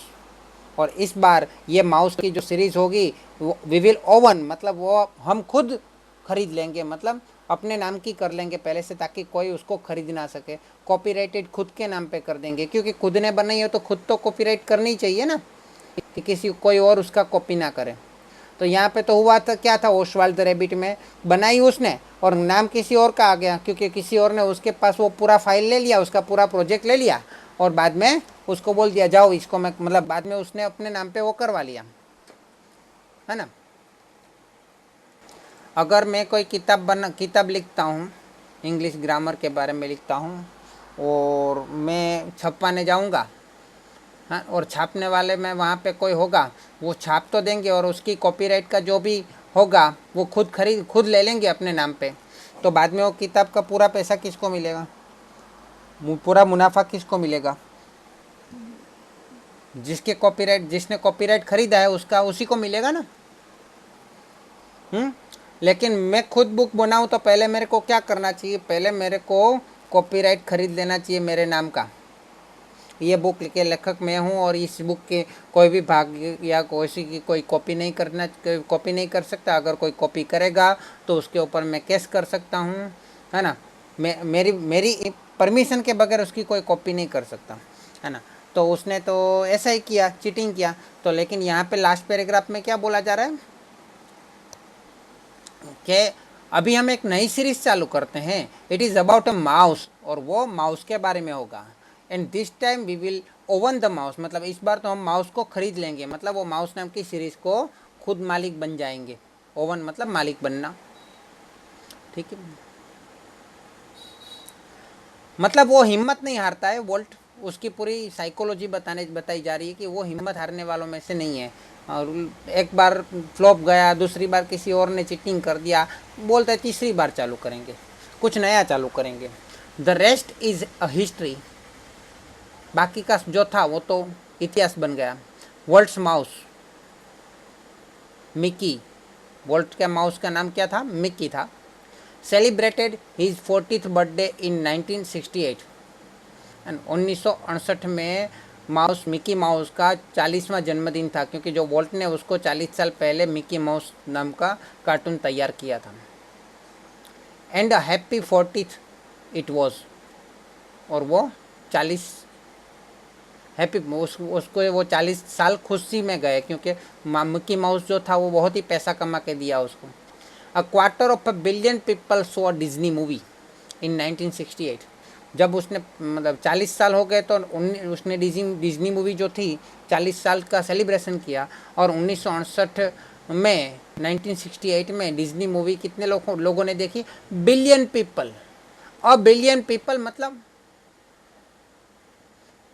S1: और इस बार ये माउस की जो सीरीज होगी वी विल ओवन मतलब वो हम खुद खरीद लेंगे, मतलब अपने नाम की कर लेंगे पहले से, ताकि कोई उसको खरीद ना सके। कॉपीराइटेड खुद के नाम पे कर देंगे, क्योंकि खुद ने बनाई है तो खुद तो कॉपीराइट करनी चाहिए ना, कि किसी कोई और उसका कॉपी ना करे। तो यहाँ पे तो हुआ था क्या था? ओस्वाल्ड द रैबिट में बनाई उसने और नाम किसी और का आ गया, क्योंकि किसी और ने उसके पास वो पूरा फाइल ले लिया, उसका पूरा प्रोजेक्ट ले लिया, और बाद में उसको बोल दिया जाओ इसको मैं, मतलब बाद में उसने अपने नाम पे वो करवा लिया, है ना। अगर मैं कोई किताब लिखता हूँ, इंग्लिश ग्रामर के बारे में लिखता हूँ, और मैं छपवाने जाऊँगा, हाँ, और छापने वाले में वहाँ पे कोई होगा, वो छाप तो देंगे और उसकी कॉपीराइट का जो भी होगा वो खुद ले लेंगे अपने नाम पे। तो बाद में वो किताब का पूरा पैसा किसको मिलेगा? पूरा मुनाफा किसको मिलेगा? जिसने कॉपीराइट खरीदा है उसका, उसी को मिलेगा ना। लेकिन मैं खुद बुक बनाऊँ तो पहले मेरे को क्या करना चाहिए? पहले मेरे को कॉपीराइट खरीद लेना चाहिए मेरे नाम का, ये बुक के लेखक मैं हूँ और इस बुक के कोई भी भाग या कोई कॉपी नहीं कर सकता। अगर कोई कॉपी करेगा तो उसके ऊपर मैं केस कर सकता हूँ, है ना। मेरी मेरी परमिशन के बगैर उसकी कोई कॉपी नहीं कर सकता, है ना। तो उसने तो ऐसा ही किया, चीटिंग किया। तो लेकिन यहाँ पे लास्ट पैराग्राफ में क्या बोला जा रहा है कि अभी हम एक नई सीरीज चालू करते हैं। It is about a mouse, और वो माउस के बारे में होगा। And this time we will own the mouse, मतलब इस बार तो हम माउस को खरीद लेंगे, मतलब वो माउस नाम की सीरीज को खुद मालिक बन जाएंगे। ओवन मतलब मालिक बनना, ठीक है। मतलब वो हिम्मत नहीं हारता है वोल्ट, उसकी पूरी साइकोलॉजी बताई जा रही है कि वो हिम्मत हारने वालों में से नहीं है। और एक बार फ्लॉप गया, दूसरी बार किसी और ने चीटिंग कर दिया, बोलते हैं तीसरी बार चालू करेंगे, कुछ नया चालू करेंगे। The rest is a history, बाकी का जो था वो तो इतिहास बन गया। वर्ल्ड्स माउस, मिकी, वोल्ट के माउस का नाम क्या था? मिकी था। Celebrated his 40th birthday in 1968, and 1968 में मिकी माउस का 40वां जन्मदिन था, क्योंकि जो वोल्ट ने उसको 40 साल पहले मिकी माउस नाम का कार्टून तैयार किया था। And a happy 40th it was, और वो 40 हैप्पी उसको वो 40 साल खुशी में गए, क्योंकि मिकी माउस जो था वो बहुत ही पैसा कमा के दिया उसको। A quarter of a billion people so a Disney movie इन 1968। जब उसने मतलब 40 साल हो गए तो उसने डिज्नी मूवी जो थी 40 साल का सेलिब्रेशन किया। और 1968 में 1968 में डिज्नी मूवी कितने लोगों ने देखी? Billion people. और बिलियन पीपल मतलब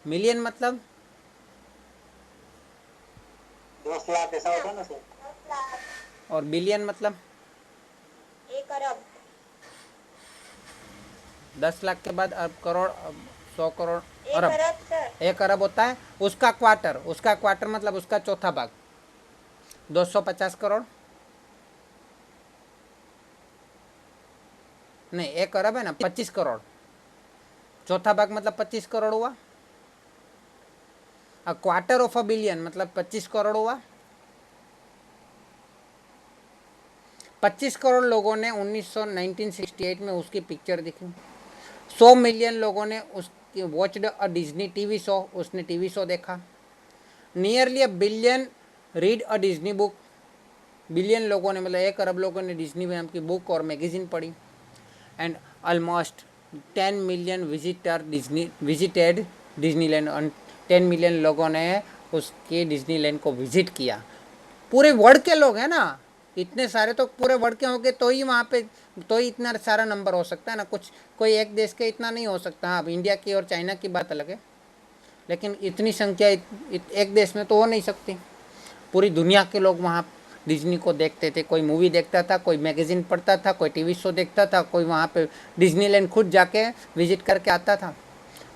S1: मिलियन मतलब
S3: 10 लाख ऐसा होता है ना सर।
S2: 10 लाख।
S1: और बिलियन मतलब
S2: 1 अरब।
S1: 10 लाख के बाद अब करोड़, अब 100 करोड़,
S2: 1
S1: अरब।
S2: अरब सर।
S1: 1 अरब होता है उसका क्वार्टर मतलब उसका चौथा भाग, 250 करोड़। नहीं, 1 अरब है ना, 25 करोड़। चौथा भाग मतलब 25 करोड़ हुआ। A quarter of a billion मतलब 25 करोड़ हुआ। 25 करोड़ लोगों ने 1968 में उसकी पिक्चर देखी। 100 मिलियन लोगों ने उसकी watched a Disney TV show, उसने टीवी शो देखा। Nearly a billion read a Disney book, billion लोगों ने मतलब 1 अरब लोगों ने डिज्नी नाम की बुक और मैगजीन पढ़ी। And almost 10 million visited Disneyland, 10 million लोगों ने उसके डिज्नीलैंड को विजिट किया। पूरे वर्ल्ड के लोग हैं ना, इतने सारे तो पूरे वर्ल्ड के होंगे तो ही वहाँ पे, तो ही इतना सारा नंबर हो सकता है ना। कुछ कोई एक देश के इतना नहीं हो सकता। हाँ, अब इंडिया की और चाइना की बात अलग है, लेकिन इतनी संख्या एक देश में तो हो नहीं सकती। पूरी दुनिया के लोग वहाँ डिज्नी को देखते थे। कोई मूवी देखता था, कोई मैगजीन पढ़ता था, कोई टीवी शो देखता था, कोई वहाँ पे डिज्नीलैंड खुद जाके विजिट करके आता था।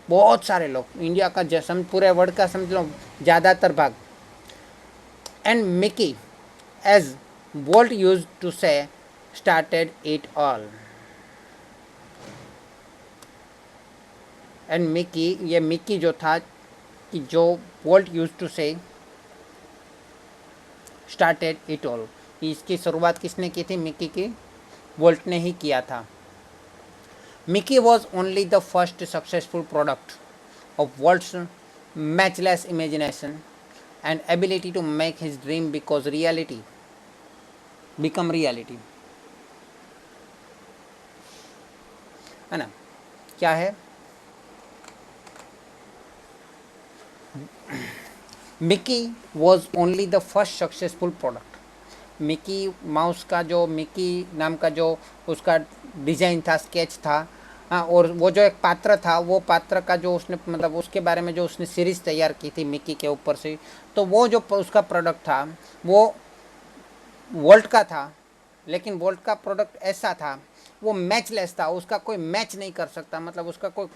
S1: बहुत सारे लोग, इंडिया का पूरे वर्ल्ड का समझ लो ज़्यादातर भाग। And Mickey, as Walt used to say, started it all. And Mickey, ये मिकी जो था, कि जो Walt used to say started it all, इसकी शुरुआत किसने की थी? मिकी की, वोल्ट ने ही किया था। Mickey was only the first successful product of world's matchless imagination and ability to make his dream become reality, है ना। क्या है? Mickey was only the first successful product. Mickey mouse का जो मिकी नाम का जो उसका डिज़ाइन था, स्केच था, हाँ, और वो जो एक पात्र था, वो पात्र का जो उसने मतलब उसके बारे में जो उसने सीरीज़ तैयार की थी मिकी के ऊपर से, तो वो जो उसका प्रोडक्ट था वो वोल्ट का था। लेकिन वोल्ट का प्रोडक्ट ऐसा था, वो मैचलेस था, उसका कोई मैच नहीं कर सकता, मतलब उसका कोई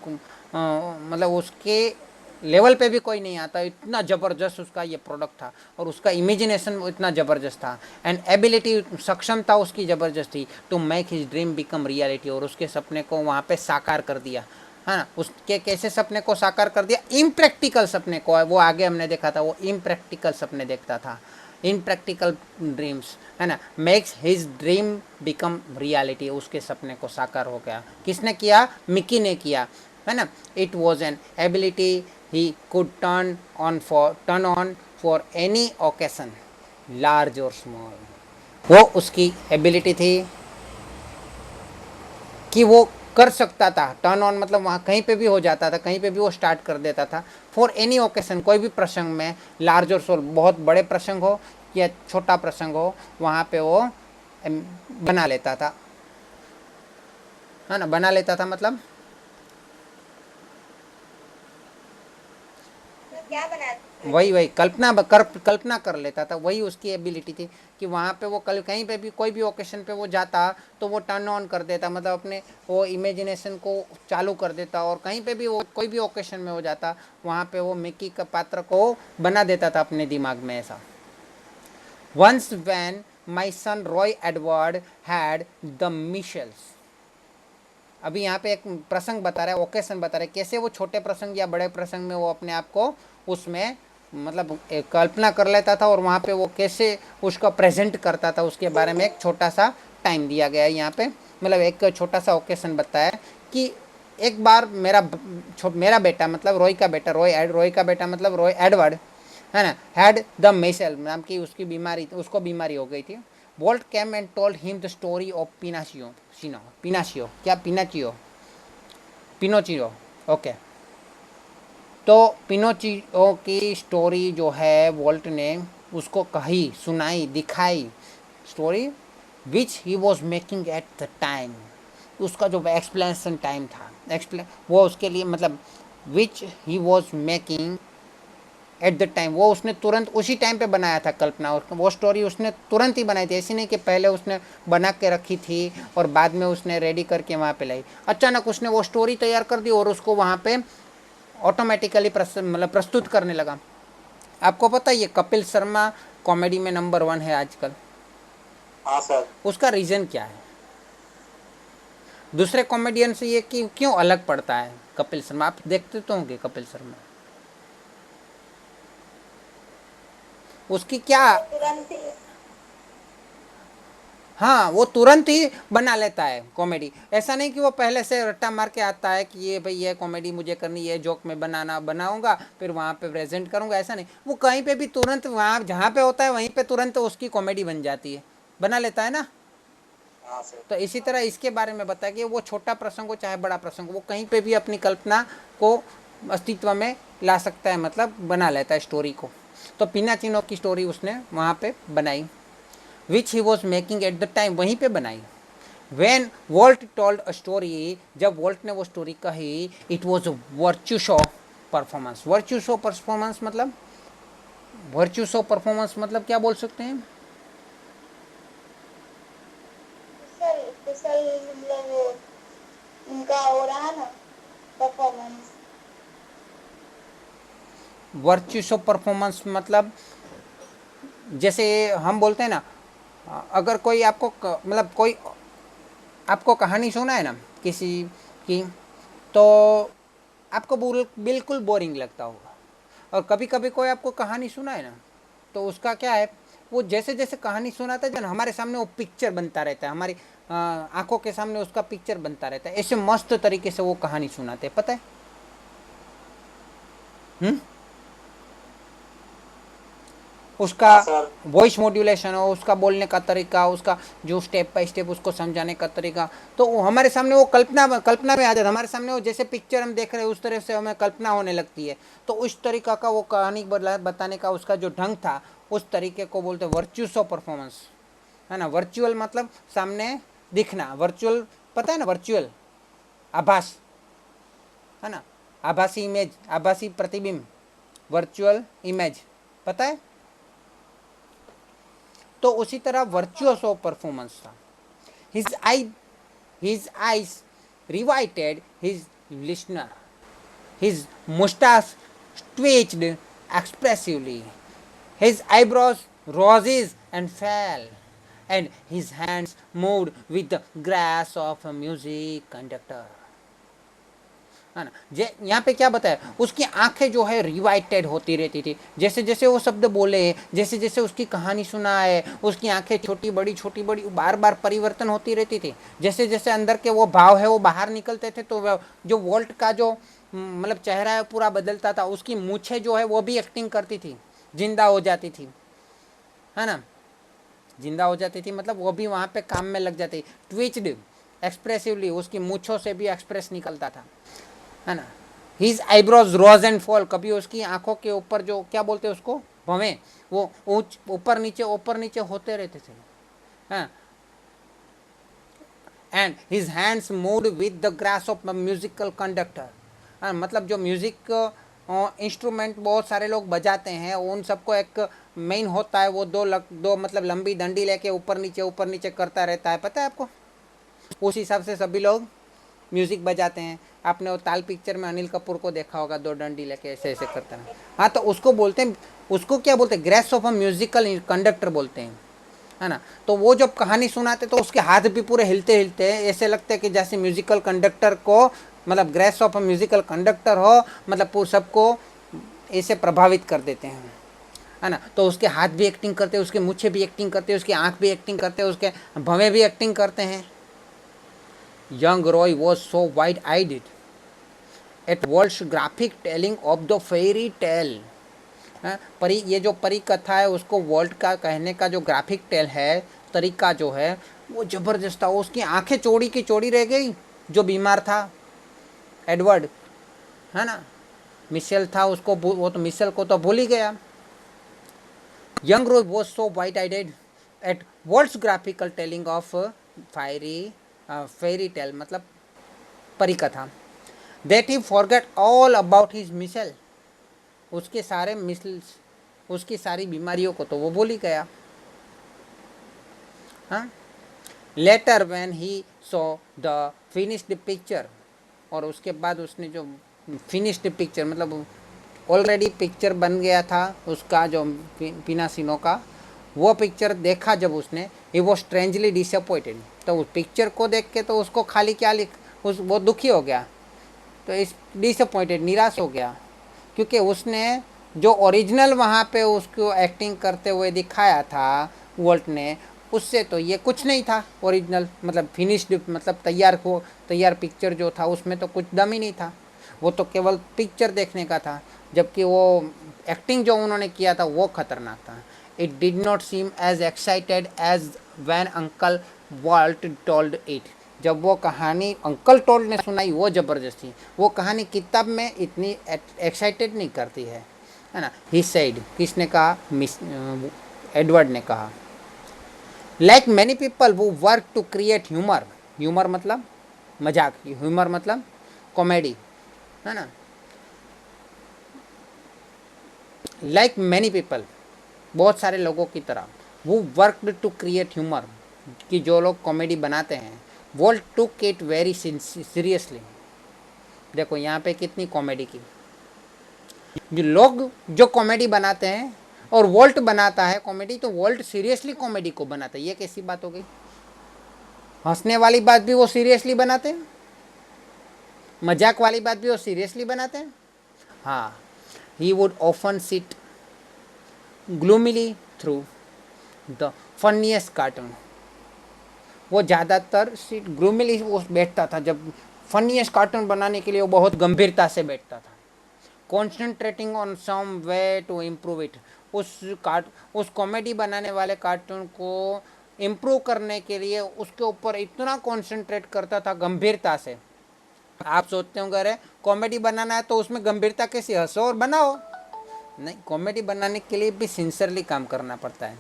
S1: मतलब उसके लेवल पे भी कोई नहीं आता, इतना ज़बरदस्त उसका ये प्रोडक्ट था। और उसका इमेजिनेशन इतना ज़बरदस्त था, एंड एबिलिटी, सक्षमता उसकी ज़बरदस्त थी to make his dream become reality, और उसके सपने को वहाँ पे साकार कर दिया। है ना, उसके कैसे सपने को साकार कर दिया, इम्प्रैक्टिकल सपने को, वो आगे हमने देखा था, वो इम्प्रैक्टिकल सपने देखता था, इम्प्रैक्टिकल ड्रीम्स, है ना, makes his dream become reality, उसके सपने को साकार हो गया। किसने किया? मिकी ने किया, है ना। It was an ability he could turn on for any occasion, large और स्मॉल। वो उसकी एबिलिटी थी कि वो कर सकता था, टर्न ऑन मतलब वहाँ कहीं पे भी हो जाता था, कहीं पे भी वो स्टार्ट कर देता था, फॉर एनी ओकेशन, कोई भी प्रसंग में, लार्ज और स्मॉल, बहुत बड़े प्रसंग हो या छोटा प्रसंग हो, वहाँ पे वो बना लेता था, है ना, बना लेता था मतलब
S2: तो क्या बनाया?
S1: वही कल्पना कर लेता था, वही उसकी एबिलिटी थी कि वहाँ पे वो कहीं पे भी कोई भी ओकेशन पे वो जाता तो वो टर्न ऑन कर देता, मतलब अपने वो इमेजिनेशन को चालू कर देता, और कहीं पे भी वो कोई भी ओकेशन में हो जाता, वहाँ पे वो मिक्की का पात्र को बना देता था अपने दिमाग में ऐसा। Once when my son Roy Edward had the measles, अभी यहाँ पे एक प्रसंग बता रहा है, ओकेशन बता रहा है, कैसे वो छोटे प्रसंग या बड़े प्रसंग में वो अपने आप को उसमें मतलब कल्पना कर लेता था, और वहाँ पे वो कैसे उसका प्रेजेंट करता था, उसके बारे में एक छोटा सा टाइम दिया गया है यहाँ पे, मतलब एक छोटा सा ओकेशन बताया कि एक बार मेरा बेटा, मतलब रॉय का बेटा, रॉय का बेटा मतलब रॉय एडवर्ड, है ना, हैड द मेसल नाम की उसकी बीमारी, उसको बीमारी हो गई थी। Walt came and told him the story of Pinocchio, क्या पिनोचियो, ओके। तो पिनोचियो की स्टोरी जो है वोल्ट ने उसको कही, सुनाई, दिखाई, story which he was making at the time, उसका जो एक्सप्लेनेशन टाइम था, वो उसके लिए मतलब which he was making at the time, वो उसने तुरंत उसी टाइम पे बनाया था कल्पना, और वो स्टोरी उसने तुरंत ही बनाई थी, ऐसी नहीं कि पहले उसने बना के रखी थी और बाद में उसने रेडी करके वहाँ पे लाई, अचानक उसने वो स्टोरी तैयार कर दी और उसको वहाँ पे ऑटोमेटिकली मतलब प्रस्तुत करने लगा। आपको पता है ये कपिल शर्मा कॉमेडी में नंबर 1 है आजकल।
S3: हाँ सर।
S1: उसका रीज़न क्या है? दूसरे कॉमेडियन से ये कि क्यों अलग पड़ता है कपिल शर्मा? आप देखते तो होंगे कपिल शर्मा, उसकी क्या,
S2: वो तुरंत ही
S1: हाँ वो तुरंत ही बना लेता है कॉमेडी, ऐसा नहीं कि वो पहले से रट्टा मार के आता है कि ये भाई ये कॉमेडी मुझे करनी है, जोक में बनाऊंगा फिर वहाँ पे प्रेजेंट करूंगा, ऐसा नहीं, वो कहीं पे भी तुरंत वहाँ जहाँ पे होता है वहीं पे तुरंत उसकी कॉमेडी बन जाती है, बना लेता है ना।
S3: हाँ सर।
S1: तो इसी तरह इसके बारे में बताया कि वो छोटा प्रसंग हो चाहे बड़ा प्रसंग हो, वो कहीं पे भी अपनी कल्पना को अस्तित्व में ला सकता है, मतलब बना लेता है स्टोरी को। तो पिनाचिनो की स्टोरी उसने वहाँ पे बनाई, which he was making at the time, वहीं पे बनाई। When Walt told a story, जब वोल्ट ने वो स्टोरी कही, it was virtuoso performance. Virtuoso performance मतलब क्या बोल सकते हैं?
S2: कुशल मतलब वो उनका हो रहा है ना परफॉर्मेंस।
S1: वर्च्यू शो परफॉर्मेंस मतलब जैसे हम बोलते हैं ना, अगर कोई आपको मतलब कोई आपको कहानी सुना है ना किसी की, तो आपको बिल्कुल बोरिंग लगता होगा, और कभी कभी कोई आपको कहानी सुना है ना, तो उसका क्या है, वो जैसे जैसे कहानी सुनाता है जन हमारे सामने वो पिक्चर बनता रहता है, हमारी आंखों के सामने उसका पिक्चर बनता रहता है, ऐसे मस्त तरीके से वो कहानी सुनाते हैं, पता है। उसका
S3: हाँ सर।
S1: वॉइस मॉड्यूलेशन हो, उसका बोलने का तरीका, उसका जो स्टेप बाय स्टेप उसको समझाने का तरीका, तो वो हमारे सामने वो कल्पना में आ जाता है, हमारे सामने वो जैसे पिक्चर हम देख रहे हैं उस तरह से हमें कल्पना होने लगती है। तो उस तरीका का वो कहानी बताने का उसका जो ढंग था, उस तरीके को बोलते वर्चुअल परफॉर्मेंस, है ना। वर्चुअल मतलब सामने दिखना, वर्चुअल पता है ना, वर्चुअल आभास, है ना, आभासी इमेज, आभासी प्रतिबिंब, वर्चुअल इमेज, पता है। तो उसी तरह वर्चुअस परफॉर्मेंस था। His I his eyes riveted his listener, his mustache twitched expressively, his eyebrows rose and fell, and his hands moved with the grace of a music conductor. है ना। जे यहाँ पे क्या बताया, उसकी आंखें जो है रिवाइटेड होती रहती थी, जैसे जैसे वो शब्द बोले, जैसे जैसे उसकी कहानी सुनाए, उसकी आंखें छोटी बड़ी बार बार परिवर्तन होती रहती थी। जैसे जैसे अंदर के वो भाव है वो बाहर निकलते थे, तो जो वोल्ट का जो मतलब चेहरा है पूरा बदलता था। उसकी मूछें जो है वो भी एक्टिंग करती थी, जिंदा हो जाती थी, है ना, जिंदा हो जाती थी, मतलब वो भी वहाँ पे काम में लग जाती। ट्विच्ड एक्सप्रेसिवली, उसकी मूछों से भी एक्सप्रेस निकलता था, है ना। His eyebrows rose and fell, कभी उसकी आंखों के ऊपर जो क्या बोलते हैं उसको, भवें, वो ऊपर नीचे होते रहते थे, हाँ। And his hands moved with the grass of musical conductor, हाँ, मतलब जो म्यूजिक इंस्ट्रूमेंट बहुत सारे लोग बजाते हैं, उन सबको एक मेन होता है, वो दो मतलब लंबी डंडी लेके ऊपर नीचे करता रहता है, पता है आपको। उस हिसाब से सभी लोग म्यूजिक बजाते हैं। आपने वो ताल पिक्चर में अनिल कपूर को देखा होगा, दो डंडी लेके ऐसे ऐसे करता है, हाँ। तो उसको बोलते हैं, उसको क्या बोलते हैं, grace of a musical conductor बोलते हैं, है ना। तो वो जब कहानी सुनाते तो उसके हाथ भी पूरे हिलते हिलते ऐसे लगते हैं कि जैसे म्यूजिकल कंडक्टर को, मतलब grace of a musical conductor हो, मतलब सबको ऐसे प्रभावित कर देते हैं, है ना। तो उसके हाथ भी एक्टिंग करते हैं, उसके मूछे भी एक्टिंग करते हैं, उसकी आंख भी एक्टिंग करते हैं, उसके भवें भी एक्टिंग करते हैं। Young Roy was so wide eyed at world's graphic telling of the fairy tale, परी, ये जो परी कथा है उसको वर्ल्ड का कहने का जो ग्राफिक टेल है, तरीका जो है वो ज़बरदस्त था। उसकी आंखें चौड़ी की चौड़ी रह गई, जो बीमार था एडवर्ड, है ना। मिशेल था, उसको वो तो मिशेल को तो भूल ही गया। Young rose was so wide eyed at world's graphical telling of fairy tale, मतलब परी कथा, that he forget all about his Michelle, उसके सारे मिसल्स, उसकी सारी बीमारियों को तो वो भूल ही गया, हाँ। Letter when he saw the finished picture, और उसके बाद उसने जो फिनिश्ड पिक्चर, मतलब ऑलरेडी पिक्चर बन गया था उसका जो पिनासिनो का, वो पिक्चर देखा जब उसने, ही वो स्ट्रेंजली डिसअपॉइंटेड, तो उस पिक्चर को देख के तो उसको खाली क्या उस वो दुखी हो गया, तो इस डिसअपॉइंटेड, निराश हो गया, क्योंकि उसने जो ओरिजिनल वहाँ पे उसको एक्टिंग करते हुए दिखाया था वोल्ट ने, उससे तो ये कुछ नहीं था ओरिजिनल, मतलब फिनिश्ड, मतलब तैयार पिक्चर जो था उसमें तो कुछ दम ही नहीं था, वो तो केवल पिक्चर देखने का था, जबकि वो एक्टिंग जो उन्होंने किया था वो खतरनाक था। It did not seem as excited as when uncle Walt told it, जब वो कहानी अंकल टोल्ड ने सुनाई वो ज़बरदस्त थी, वो कहानी किताब में इतनी एक्साइटेड नहीं करती है ना। ही सेड, किसने कहा, एडवर्ड ने कहा। Like many people who work to create humour, humour मतलब मजाक, ह्यूमर मतलब कॉमेडी, है ना। लाइक मैनी पीपल, बहुत सारे लोगों की तरह, वो वर्कड टू क्रिएट ह्यूमर, कि जो लोग कॉमेडी बनाते हैं, volt took it very seriously. देखो यहाँ पे कितनी कॉमेडी की, जो लोग जो कॉमेडी बनाते हैं और वोल्ट बनाता है कॉमेडी, तो वोल्ट सीरियसली कॉमेडी को बनाता है, ये कैसी बात हो गई। हंसने वाली बात भी वो सीरियसली बनाते हैं, मजाक वाली बात भी वो सीरियसली बनाते हैं, हाँ। He would often sit gloomily through the funniest cartoon, वो ज़्यादातर सीट ग्लूमिली वो बैठता था, जब फनीएस्ट कार्टून बनाने के लिए वो बहुत गंभीरता से बैठता था। Concentrating on some way to improve it, उस कॉमेडी बनाने वाले कार्टून को इम्प्रूव करने के लिए उसके ऊपर इतना कॉन्सेंट्रेट करता था गंभीरता से। आप सोचते होंगे अरे कॉमेडी बनाना है तो उसमें गंभीरता कैसी, हंसो और बनाओ, नहीं, कॉमेडी बनाने के लिए भी सिंसियरली काम करना पड़ता है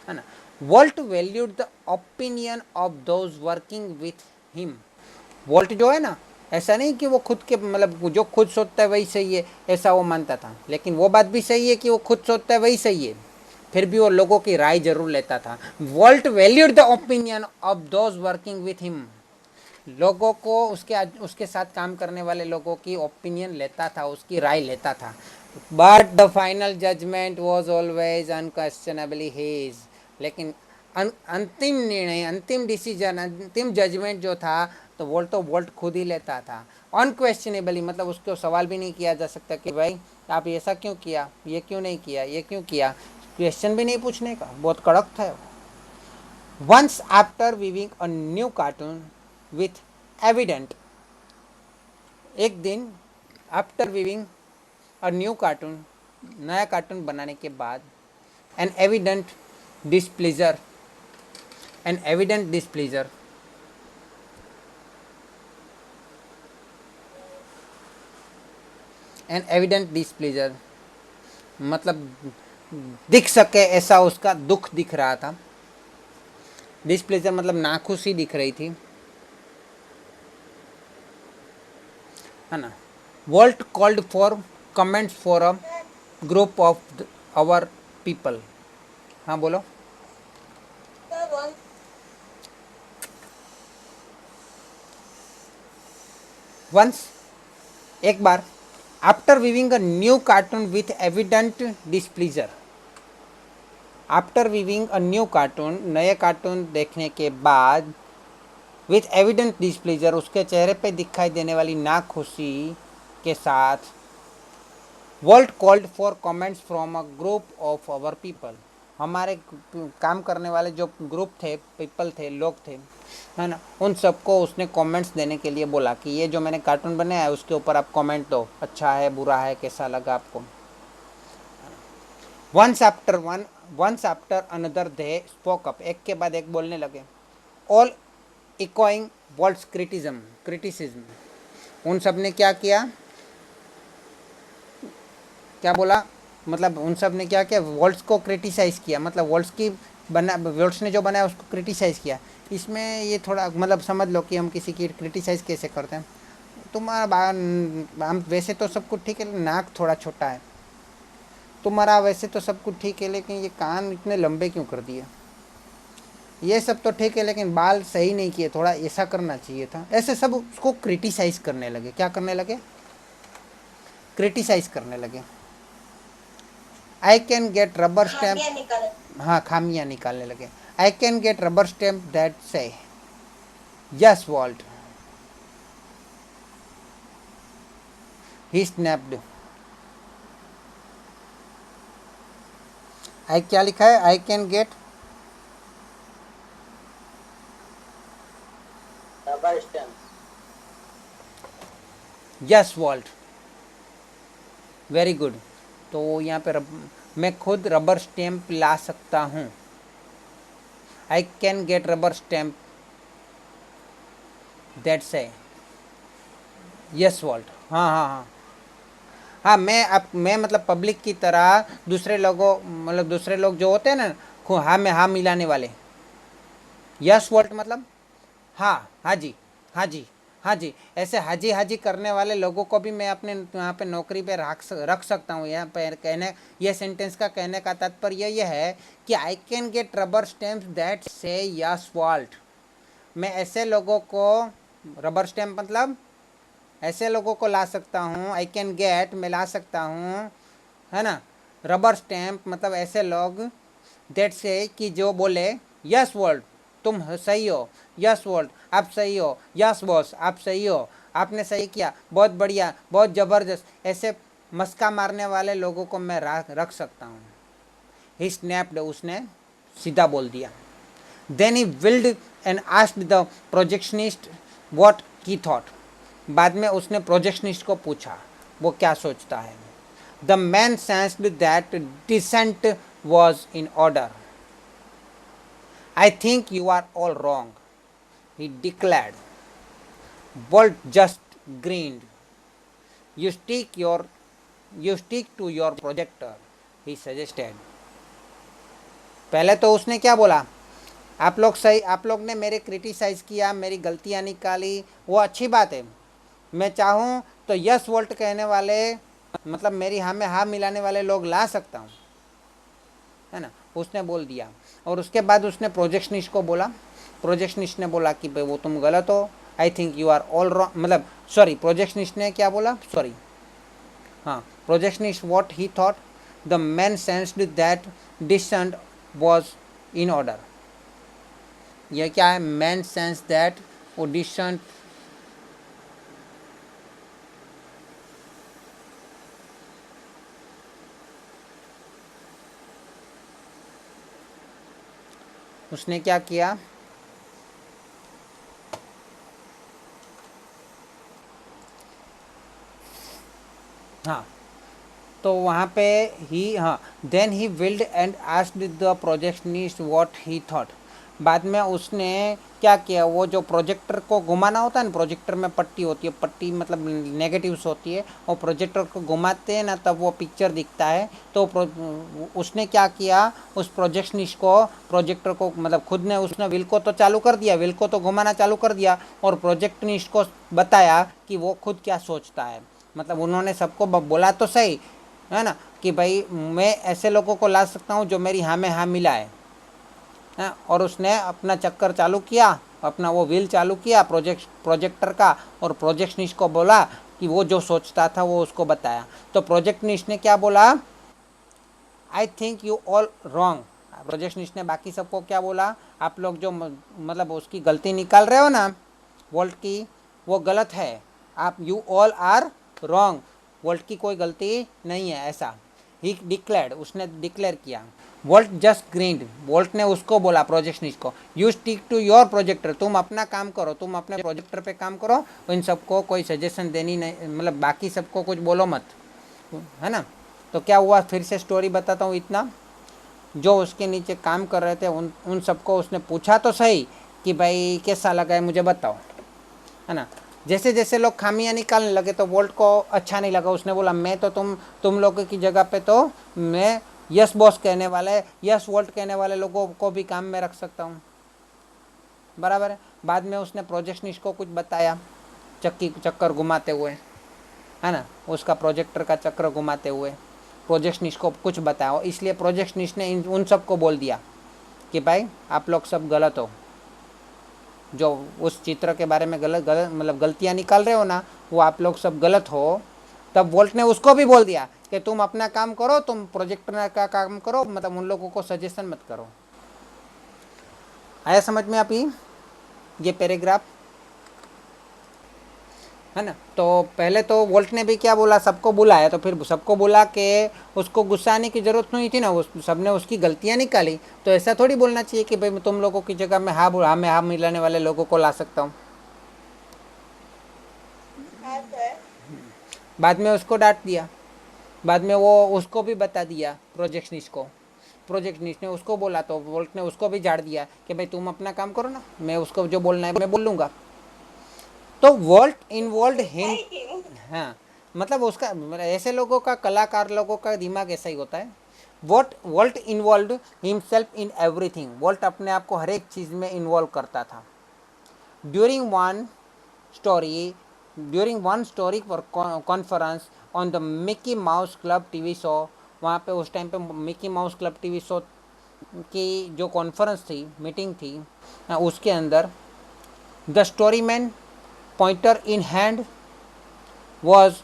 S1: ना। Volt valued the opinion of those working with him, volt जो है ना, ऐसा नहीं कि वो खुद के, मतलब जो खुद सोचता है वही सही है ऐसा वो मानता था, लेकिन वो बात भी सही है कि वो खुद सोचता है वही सही है, फिर भी वो लोगों की राय जरूर लेता था। Volt valued the opinion of those working with him, लोगों को उसके साथ काम करने वाले लोगों की ओपिनियन लेता था, उसकी राय लेता था। But the final judgement was always unquestionably his, लेकिन अंतिम निर्णय, अंतिम डिसीजन, अंतिम जजमेंट जो था तो वोल्ट खुद ही लेता था अनक्वेश्चनेबली, मतलब उसको सवाल भी नहीं किया जा सकता कि भाई आप ऐसा क्यों किया, ये क्यों नहीं किया, ये क्यों किया, क्वेश्चन भी नहीं पूछने का, बहुत कड़क था। Once after viewing a new cartoon with evident, एक दिन after viewing a new cartoon, नया कार्टून बनाने के बाद, an evident displeasure, an evident displeasure, an evident displeasure मतलब दिख सके ऐसा उसका दुख दिख रहा था। डिसप्लेजर मतलब नाखुशी दिख रही थी, है ना। Walt called for comments for a group of our people. हाँ बोलो।
S2: Sir, once
S1: वंस, एक बार, after viewing a new cartoon with evident displeasure, after viewing a new cartoon, नए कार्टून देखने के बाद, विथ एविडेंट डिसप्लीजर, उसके चेहरे पे दिखाई देने वाली नाखुशी के साथ, world called for comments from a group of our people, हमारे काम करने वाले जो ग्रुप थे, पीपल थे, लोग थे, है ना, उन सबको उसने कमेंट्स देने के लिए बोला कि ये जो मैंने कार्टून बनाया है उसके ऊपर आप कमेंट दो, अच्छा है, बुरा है, कैसा लगा आपको। Once after another they spoke up, एक के बाद एक बोलने लगे। ऑल इकोइंग वर्ल्ड्स क्रिटिसिज्म, उन सब ने क्या किया, क्या बोला, मतलब उन सब ने क्या किया, वर्ल्ड्स को क्रिटिसाइज़ किया, मतलब वर्ल्ड्स ने जो बनाया उसको क्रिटिसाइज़ किया। इसमें ये थोड़ा मतलब समझ लो कि हम किसी की क्रिटिसाइज़ कैसे करते हैं। तुम्हारा हम वैसे तो सब कुछ ठीक है, नाक थोड़ा छोटा है, तुम्हारा वैसे तो सब कुछ ठीक है, लेकिन ये कान इतने लंबे क्यों कर दिए, ये सब तो ठीक है, लेकिन बाल सही नहीं किए, थोड़ा ऐसा करना चाहिए था, ऐसे सब उसको क्रिटिसाइज़ करने लगे। क्या करने लगे, क्रिटिसाइज़ करने लगे। I can get rubber stamp,
S2: खामियां निकाले।
S1: हाँ खामियां निकालने लगे। I can get rubber stamp that से yes Walt, he snapped. I क्या लिखा है, I can get
S3: rubber stamp.
S1: Yes Walt, very good. तो यहाँ पे मैं खुद रबर स्टैम्प ला सकता हूँ। आई can get rubber stamp that से यस वॉल्ट। हाँ हाँ हाँ हाँ, मैं मतलब पब्लिक की तरह दूसरे लोगों, मतलब दूसरे लोग जो होते हैं ना, हाँ में हाँ मिलाने वाले, यस वॉल्ट मतलब हाँ, हाँ जी, हाँ जी, हाँ जी, ऐसे हाजी हाजी करने वाले लोगों को भी मैं अपने यहाँ पे नौकरी पे रख सकता हूँ। यहाँ पे कहने, ये सेंटेंस का कहने का तात्पर्य यह है कि आई can get rubber stamps that से यस वॉल्ट, मैं ऐसे लोगों को, रबर स्टैम्प मतलब ऐसे लोगों को ला सकता हूँ, आई कैन गेट मैं ला सकता हूँ, है ना, रबर स्टैम्प मतलब ऐसे लोग, दैट से कि जो बोले यस वर्ल्ड तुम सही हो, यस वर्ल्ड आप सही हो, यस बॉस आप सही हो, आपने सही किया, बहुत बढ़िया, बहुत ज़बरदस्त, ऐसे मस्का मारने वाले लोगों को मैं रख सकता हूँ। ही स्नैप्ड, उसने सीधा बोल दिया। Then he wheeled and asked the projectionist what he thought, बाद में उसने प्रोजेक्शनिस्ट को पूछा वो क्या सोचता है। The man sensed that dissent was in order. I think you are all wrong, he declared. Bolt just grinned. You stick to your projector, he suggested. पहले तो उसने क्या बोला, आप लोग सही, आप लोग ने मेरे क्रिटिसाइज़ किया, मेरी गलतियाँ निकाली, वो अच्छी बात है। मैं चाहूँ तो यस वोल्ट कहने वाले, मतलब मेरी हाँ में हाँ मिलाने वाले लोग ला सकता हूँ, है ना, उसने बोल दिया। और उसके बाद उसने प्रोजेक्शनिस्ट को बोला, प्रोजेक्शनिस्ट ने बोला कि भाई वो तुम गलत हो, I think you are all wrong, मतलब सॉरी, प्रोजेक्शनिस्ट ने क्या बोला, सॉरी, हाँ, projectionist what he thought, the man sensed that dissent was in order. यह क्या है, मैन सेंस दैट वो डिसेंट उसने क्या किया, हाँ तो वहाँ पे ही, हाँ, then he wheeled and asked the projectionist what he thought. बाद में उसने क्या किया, वो जो प्रोजेक्टर को घुमाना होता है ना, प्रोजेक्टर में पट्टी होती है, पट्टी मतलब नेगेटिव्स होती है, और प्रोजेक्टर को घुमाते हैं ना तब वो पिक्चर दिखता है। तो उसने क्या किया, उस प्रोजेक्शनिस्ट को, प्रोजेक्टर को मतलब खुद ने, उसने व्हील को तो चालू कर दिया, व्हील को तो घुमाना चालू कर दिया, और प्रोजेक्शनिस्ट को बताया कि वो खुद क्या सोचता है। मतलब उन्होंने सबको बोला तो सही है ना कि भाई मैं ऐसे लोगों को ला सकता हूँ जो मेरी हाँ में हाँ मिलाए, हाँ, और उसने अपना चक्कर चालू किया, अपना वो व्हील चालू किया प्रोजेक्टर का, और प्रोजेक्शनिस्ट को बोला कि वो जो सोचता था वो उसको बताया। तो प्रोजेक्शनिस्ट ने क्या बोला, आई think you all wrong. Projectionist ने बाकी सबको क्या बोला, आप लोग जो मतलब उसकी गलती निकाल रहे हो ना वोल्ट की, वो गलत है, आप you all are wrong, Walt की कोई गलती नहीं है, ऐसा ही डिक्लेयर्ड, उसने डिक्लेयर किया। वोल्ट जस्ट ग्रीन्ड, वोल्ट ने उसको बोला प्रोजेक्शनिस्ट को, you stick to your projector, तुम अपना काम करो, तुम अपने प्रोजेक्टर पे काम करो, इन सबको कोई सजेशन देनी नहीं, मतलब बाकी सबको कुछ बोलो मत, है ना। तो क्या हुआ, फिर से स्टोरी बताता हूँ इतना। जो उसके नीचे काम कर रहे थे उन सबको उसने पूछा तो सही कि भाई कैसा लगा है मुझे बताओ, है ना। जैसे जैसे लोग खामियां निकालने लगे तो वोल्ट को अच्छा नहीं लगा, उसने बोला मैं तो तुम लोगों की जगह पे तो मैं यस बॉस कहने वाले, यस वोल्ट कहने वाले लोगों को भी काम में रख सकता हूँ, बराबर है। बाद में उसने प्रोजेक्शनिस्ट को कुछ बताया, चक्कर घुमाते हुए, है ना, उसका प्रोजेक्टर का चक्र घुमाते हुए प्रोजेक्शनिस्ट को कुछ बताया, इसलिए प्रोजेक्शनिस्ट ने उन सबको बोल दिया कि भाई आप लोग सब गलत हो, जो उस चित्र के बारे में गलत गलत मतलब गलतियाँ निकाल रहे हो ना, वो आप लोग सब गलत हो। तब वोल्ट ने उसको भी बोल दिया कि तुम अपना काम करो, तुम प्रोजेक्टर का काम करो, मतलब उन लोगों को सजेशन मत करो। आया समझ में आप ये पैराग्राफ, है ना। तो पहले तो वोल्ट ने भी क्या बोला, सबको बुलाया, तो फिर सबको बुला के उसको गुस्सा आने की ज़रूरत नहीं थी ना, उस सबने उसकी गलतियाँ निकाली, तो ऐसा थोड़ी बोलना चाहिए कि भाई तुम लोगों की जगह में हाँ में हाँ मिलाने वाले लोगों को ला सकता हूँ।
S2: हाँ सर।
S1: बाद में उसको डांट दिया, बाद में वो उसको भी बता दिया प्रोजेक्शनिस्ट को, प्रोजेक्शनिस्ट ने उसको बोला तो वोल्ट ने उसको भी झाड़ दिया कि भाई तुम अपना काम करो ना, मैं उसको जो बोलना है मैं बोल लूँगा। तो वोल्ट इन्वॉल्व हिम,
S2: सही की
S1: हाँ, मतलब उसका ऐसे लोगों का, कलाकार लोगों का दिमाग ऐसा ही होता है। Volt involve himself in everything, volt अपने आप को हर एक चीज़ में इन्वॉल्व करता था। During one story during one story conference on the Mickey mouse club TV show, वहाँ पे उस टाइम पे Mickey mouse club TV show की जो कॉन्फ्रेंस थी, मीटिंग थी, उसके अंदर the story man pointer in hand was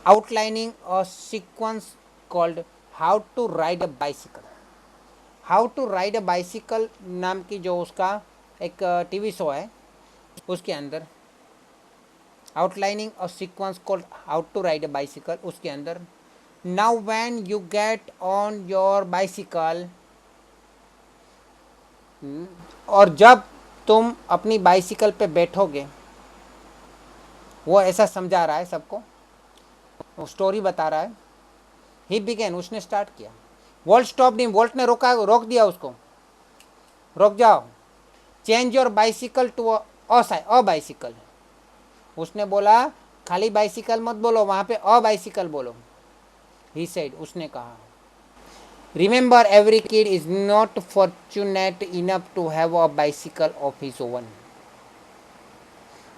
S1: outlining a sequence called how to ride a bicycle। How to ride a bicycle नाम की जो उसका एक टीवी शो है, उसके अंदर outlining a sequence called how to ride a bicycle, उसके अंदर now when you get on your bicycle, और जब तुम अपनी बाइसिकल पे बैठोगे, वो ऐसा समझा रहा है सबको, वो स्टोरी बता रहा है। ही बिगेन, उसने स्टार्ट किया। वोल्ट स्टॉप हिम, वोल्ट ने रोक दिया उसको, रोक जाओ, change your bicycle to a bicycle. उसने बोला खाली बाइसिकल मत बोलो, वहाँ पे अ बाइसिकल बोलो। ही सेड, उसने कहा, remember every kid is not fortunate enough to have a bicycle of his own.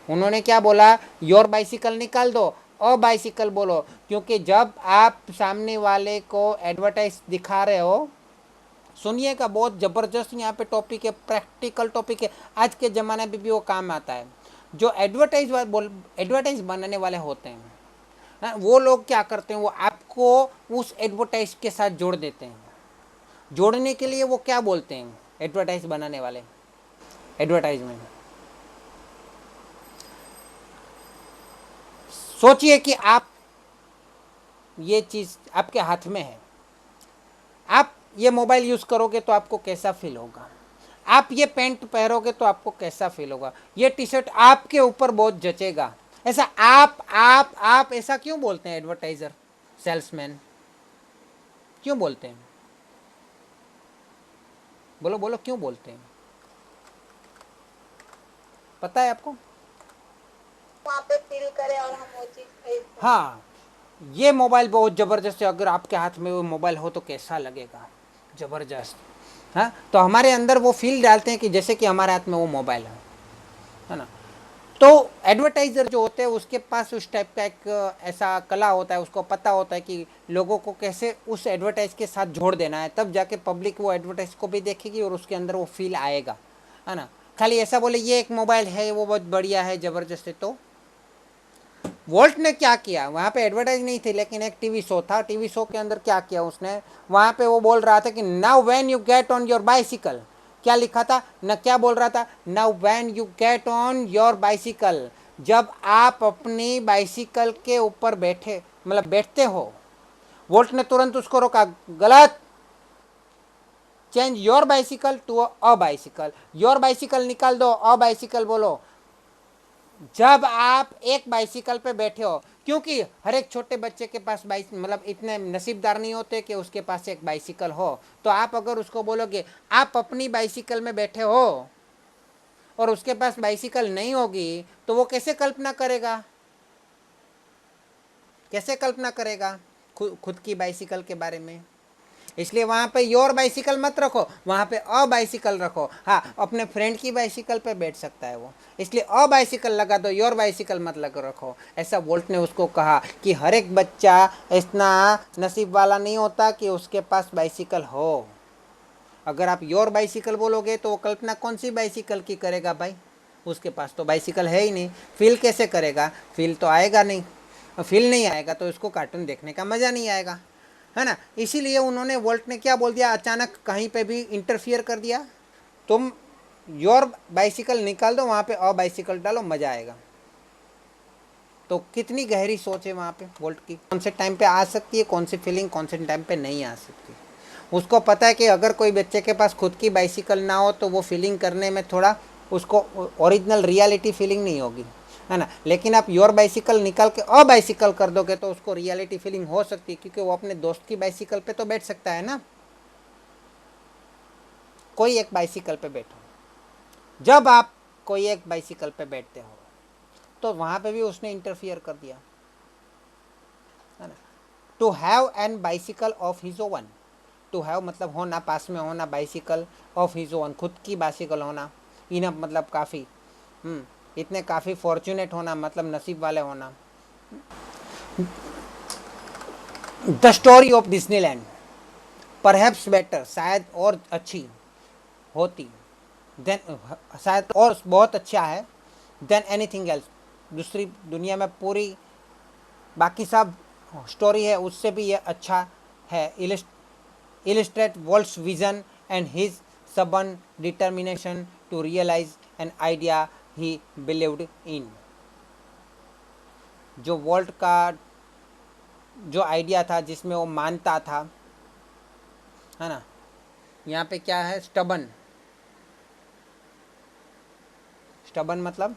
S1: उन्होंने क्या बोला, योर बाइसिकल निकाल दो, अ बाइसिकल बोलो, क्योंकि जब आप सामने वाले को एडवर्टाइज दिखा रहे हो, सुनिएगा बहुत ज़बरदस्त यहाँ पे टॉपिक है, प्रैक्टिकल टॉपिक है, आज के ज़माने में भी वो काम आता है। जो एडवर्टाइज बनाने वाले होते हैं, हाँ, वो लोग क्या करते हैं, वो आपको उस एडवर्टाइज के साथ जोड़ देते हैं। जोड़ने के लिए वो क्या बोलते हैं एडवर्टाइज बनाने वाले, एडवर्टाइजमेंट, सोचिए कि आप, ये चीज़ आपके हाथ में है, आप ये मोबाइल यूज़ करोगे तो आपको कैसा फील होगा। आप ये पैंट पहनोगे तो आपको कैसा फील होगा, ये टी शर्ट आपके ऊपर बहुत जचेगा। ऐसा आप ऐसा क्यों बोलते हैं एडवर्टाइजर, सेल्समैन क्यों बोलते हैं? बोलो बोलो क्यों बोलते हैं? पता है आपको?
S2: वहाँ पे फील करें और हम वो चीज खरीद सकें।
S1: हाँ, ये मोबाइल बहुत ज़बरदस्त है, अगर आपके हाथ में वो मोबाइल हो तो कैसा लगेगा, ज़बरदस्त। हाँ, तो हमारे अंदर वो फील डालते हैं कि जैसे कि हमारे हाथ में वो मोबाइल है ना। तो एडवर्टाइज़र जो होते हैं उसके पास उस टाइप का एक ऐसा कला होता है, उसको पता होता है कि लोगों को कैसे उस एडवर्टाइज के साथ जोड़ देना है, तब जाके पब्लिक वो एडवर्टाइज को भी देखेगी और उसके अंदर वो फील आएगा, है ना। खाली ऐसा बोले ये एक मोबाइल है, वो बहुत बढ़िया है, ज़बरदस्त है। तो वोल्ट ने क्या किया, वहाँ पे एडवर्टाइज नहीं थी लेकिन एक टीवी शो था, टीवी शो के अंदर क्या किया उसने, वहाँ पे वो बोल रहा था कि now when you get on your bicycle, क्या लिखा था न, क्या बोल रहा था, now when you get on your bicycle, जब आप अपनी बाइसिकल के ऊपर बैठे मतलब बैठते हो। वोल्ट ने तुरंत उसको रोका, गलत, change your bicycle to a bicycle, your bicycle निकाल दो, अ बाइसिकल बोलो। जब आप एक बाइसिकल पे बैठे हो, क्योंकि हर एक छोटे बच्चे के पास मतलब इतने नसीबदार नहीं होते कि उसके पास एक बाइसिकल हो, तो आप अगर उसको बोलोगे आप अपनी बाइसिकल में बैठे हो और उसके पास बाइसिकल नहीं होगी, तो वो कैसे कल्पना करेगा, कैसे कल्पना करेगा खुद की बाइसिकल के बारे में। इसलिए वहाँ पे योर बाइसिकल मत रखो, वहाँ पे अ बाइसिकल रखो। हाँ, अपने फ्रेंड की बाइसिकल पे बैठ सकता है वो, इसलिए अ बाइसिकल लगा दो, योर बाइसिकल मत लगा रखो। ऐसा वोल्ट ने उसको कहा कि हर एक बच्चा इतना नसीब वाला नहीं होता कि उसके पास बाइसिकल हो। अगर आप योर बाइसिकल बोलोगे तो वो कल्पना कौन सी बाइसिकल की करेगा भाई, उसके पास तो बाइसिकल है ही नहीं, फील कैसे करेगा, फील तो आएगा नहीं, फील नहीं आएगा तो उसको कार्टून देखने का मज़ा नहीं आएगा, है ना। इसीलिए उन्होंने वोल्ट ने क्या बोल दिया, अचानक कहीं पे भी इंटरफियर कर दिया, तुम योर बाइसिकल निकाल दो, वहाँ पे अ बाइसिकल डालो, मज़ा आएगा। तो कितनी गहरी सोच है वहाँ पे वोल्ट की, कौन से टाइम पे आ सकती है कौन सी फीलिंग, कौन से टाइम पे नहीं आ सकती। उसको पता है कि अगर कोई बच्चे के पास खुद की बाइसिकल ना हो तो वो फीलिंग करने में थोड़ा उसको ओरिजिनल रियलिटी फीलिंग नहीं होगी, है ना। लेकिन आप योर बाइसिकल निकाल के अ बाइसिकल कर दोगे तो उसको रियलिटी फीलिंग हो सकती है, क्योंकि वो अपने दोस्त की बाइसिकल पे तो बैठ सकता है ना। कोई एक बाइसिकल पे बैठो, जब आप कोई एक बाइसिकल पे बैठते हो तो वहाँ पे भी उसने इंटरफियर कर दिया, है ना। To have an bicycle of his own, to have मतलब होना, पास में होना, बाइसिकल ऑफ हिज ओवन खुद की बाइसिकल होना, इनफ मतलब काफ़ी, इतने काफ़ी फॉर्चुनेट होना मतलब नसीब वाले होना। The story of Disneyland perhaps better, शायद और अच्छी होती, देन शायद और बहुत अच्छा है, देन एनीथिंग एल्स, दूसरी दुनिया में पूरी बाकी सब स्टोरी है उससे भी ये अच्छा है। illustrate Walt's vision and his stubborn determination to realize an idea he believed in। जो वॉल्ट का जो आइडिया था जिसमें वो मानता था, है ना। यहाँ पे क्या है, स्टबन, स्टबन मतलब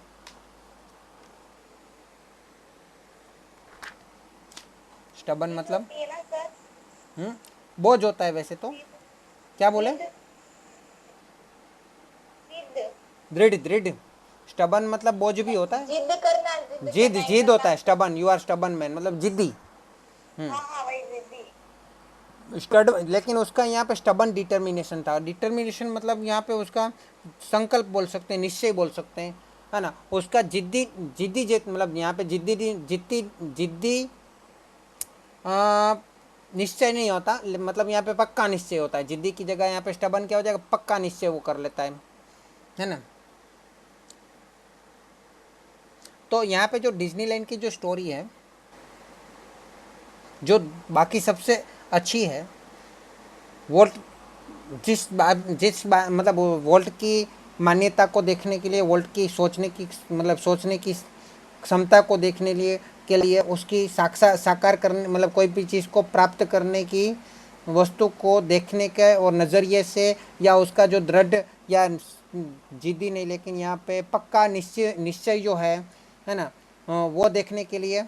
S1: स्टबन मतलब
S2: होती है ना सर,
S1: बोझ होता है वैसे तो, क्या बोले,
S2: जिद, जिद,
S1: दृढ़ दृढ़, स्टबन मतलब बोझ भी होता है,
S2: जिद करना, जिद
S1: जिद
S2: करना,
S1: जिद होता
S2: करना।
S1: है, stubborn, you are stubborn man मतलब जिद्दी।
S2: हाँ हाँ, वही जिद्दी।
S1: स्टड, लेकिन उसका यहाँ पे स्टबन डिटर्मिनेशन था, डिटर्मिनेशन मतलब यहाँ पे उसका संकल्प बोल सकते हैं, निश्चय बोल सकते हैं, है ना। उसका जिद्दी, जिद्दी जिद मतलब यहाँ पे जिद्दी जिद्दी जिद्दी निश्चय नहीं होता, मतलब यहाँ पे पक्का निश्चय होता है, जिद्दी की जगह यहाँ पे स्टबन क्या हो जाएगा, पक्का निश्चय वो कर लेता है ना। तो यहाँ पे जो डिज्नीलैंड की जो स्टोरी है जो बाकी सबसे अच्छी है, वोल्ट जिस बात मतलब वोल्ट की मान्यता को देखने के लिए, वोल्ट की सोचने की मतलब सोचने की क्षमता को देखने लिए के लिए, उसकी साकार करने मतलब कोई भी चीज़ को प्राप्त करने की वस्तु को देखने के और नज़रिए से, या उसका जो दृढ़ या जिद्दी नहीं, लेकिन यहाँ पे पक्का निश्चय जो है ना, वो देखने के लिए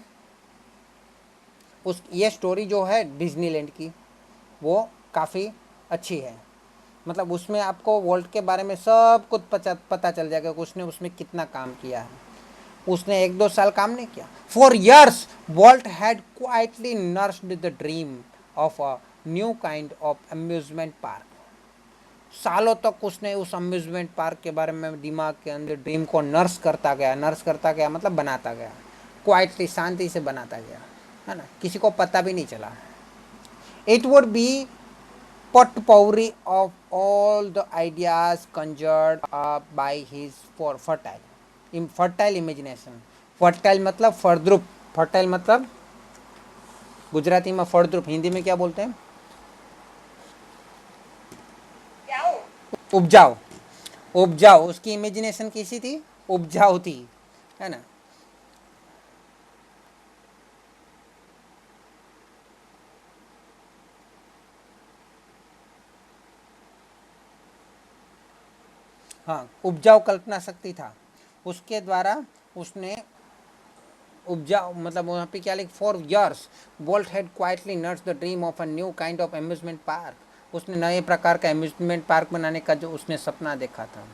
S1: ये स्टोरी जो है डिज्नीलैंड की, वो काफ़ी अच्छी है। मतलब उसमें आपको वॉल्ट के बारे में सब कुछ पता चल जाएगा कि उसने उसमें कितना काम किया है। उसने 1-2 साल काम नहीं किया। For years Walt had quietly nursed the dream of a new kind of amusement park. सालों तक उसने उस अम्यूजमेंट पार्क के बारे में दिमाग के अंदर ड्रीम को नर्स करता गया मतलब बनाता गया, क्वाइटली, शांति से बनाता गया, है ना, किसी को पता भी नहीं चला। It would B potpourri of all the ideas conjured up by his fertile imagination. Fertile मतलब फળદ્રુપ, फर्टाइल मतलब गुजराती में फળદ્રુપ, हिंदी में क्या बोलते हैं?
S2: जाओ।
S1: उपजाऊ। उपजाऊ, उसकी इमेजिनेशन कैसी थी? उपजाऊ थी, है ना। हाँ, उपजाऊ कल्पना शक्ति था उसके द्वारा। उसने उपजाऊ मतलब वहाँ पे क्या लिख, for years Walt had quietly nurse the dream of a new kind of amusement park. उसने नए प्रकार का अम्यूजमेंट पार्क बनाने का जो उसने सपना देखा था।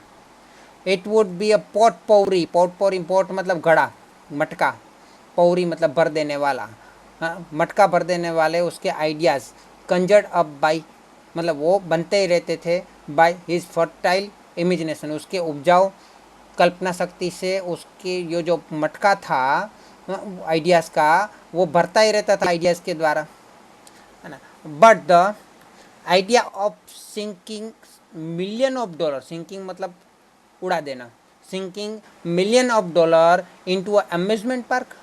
S1: It would be a potpourri, pot मतलब घड़ा, मटका, पौरी मतलब भर देने वाला, हाँ, मटका भर देने वाले उसके आइडियाज़, कंजर्ड अप बाई मतलब वो बनते ही रहते थे, बाय हिज फर्टाइल इमेजिनेशन, उसके उपजाऊ कल्पना शक्ति से उसके ये जो मटका था आइडियाज़ का, वो भरता ही रहता था आइडियाज़ के द्वारा, है ना। But the idea of sinking million of dollar, sinking मतलब उड़ा देना, sinking million of dollar into a amusement park,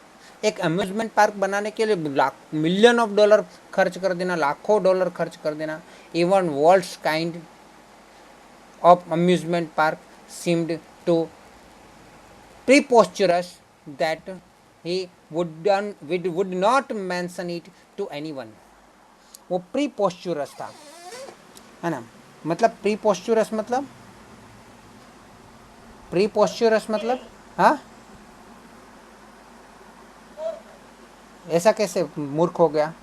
S1: एक अम्यूजमेंट पार्क बनाने के लिए मिलियन ऑफ डॉलर खर्च कर देना, लाखों डॉलर खर्च कर देना। Even world's kind of amusement park seemed to preposterous that he would not mention it to anyone. वो preposterous था, है ना। मतलब preposterous मतलब हाँ, ऐसा कैसे मूर्ख हो गया?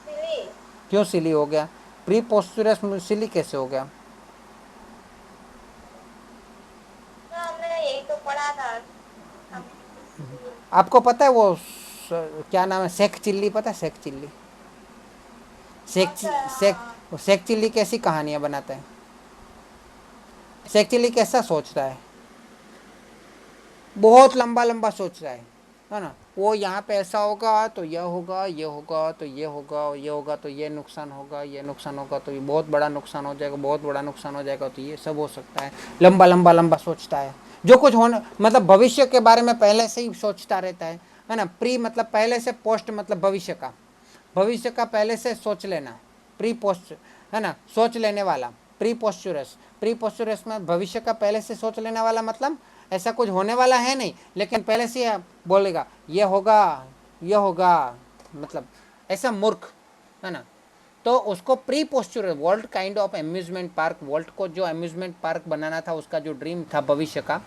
S2: सिली।
S1: क्यों सिली हो गया? preposterous सिली कैसे हो गया?
S2: हाँ, हमने यही तो पढ़ा था।
S1: आपको पता है वो क्या नाम है, शेख चिल्ली, पता है शेख चिल्ली?
S2: अच्छा, हाँ।
S1: शेख चिल्ली कैसी कहानियां बनाता है? शेख चिल्ली कैसा सोचता है? बहुत लंबा लंबा सोच रहा है ना। वो यहाँ पे ऐसा होगा तो यह होगा, ये होगा तो ये होगा, ये होगा तो ये नुकसान होगा, ये नुकसान होगा तो ये बहुत बड़ा नुकसान हो जाएगा, बहुत बड़ा नुकसान हो जाएगा तो ये सब हो सकता है। लंबा लंबा लंबा सोचता है, जो कुछ होने मतलब भविष्य के बारे में पहले से ही सोचता रहता है ना। प्री मतलब पहले से, पोस्ट मतलब भविष्य का, भविष्य का पहले से सोच लेना, प्री पोस्ट, है ना, सोच लेने वाला। प्री पोस्चरस में भविष्य का पहले से सोच लेने वाला मतलब ऐसा कुछ होने वाला है नहीं, लेकिन पहले से आप बोलेगा ये होगा, ये होगा, मतलब ऐसा मूर्ख, है ना। तो उसको preposterous, world kind of amusement park, world को जो अम्यूजमेंट पार्क बनाना था, उसका जो ड्रीम था भविष्य का,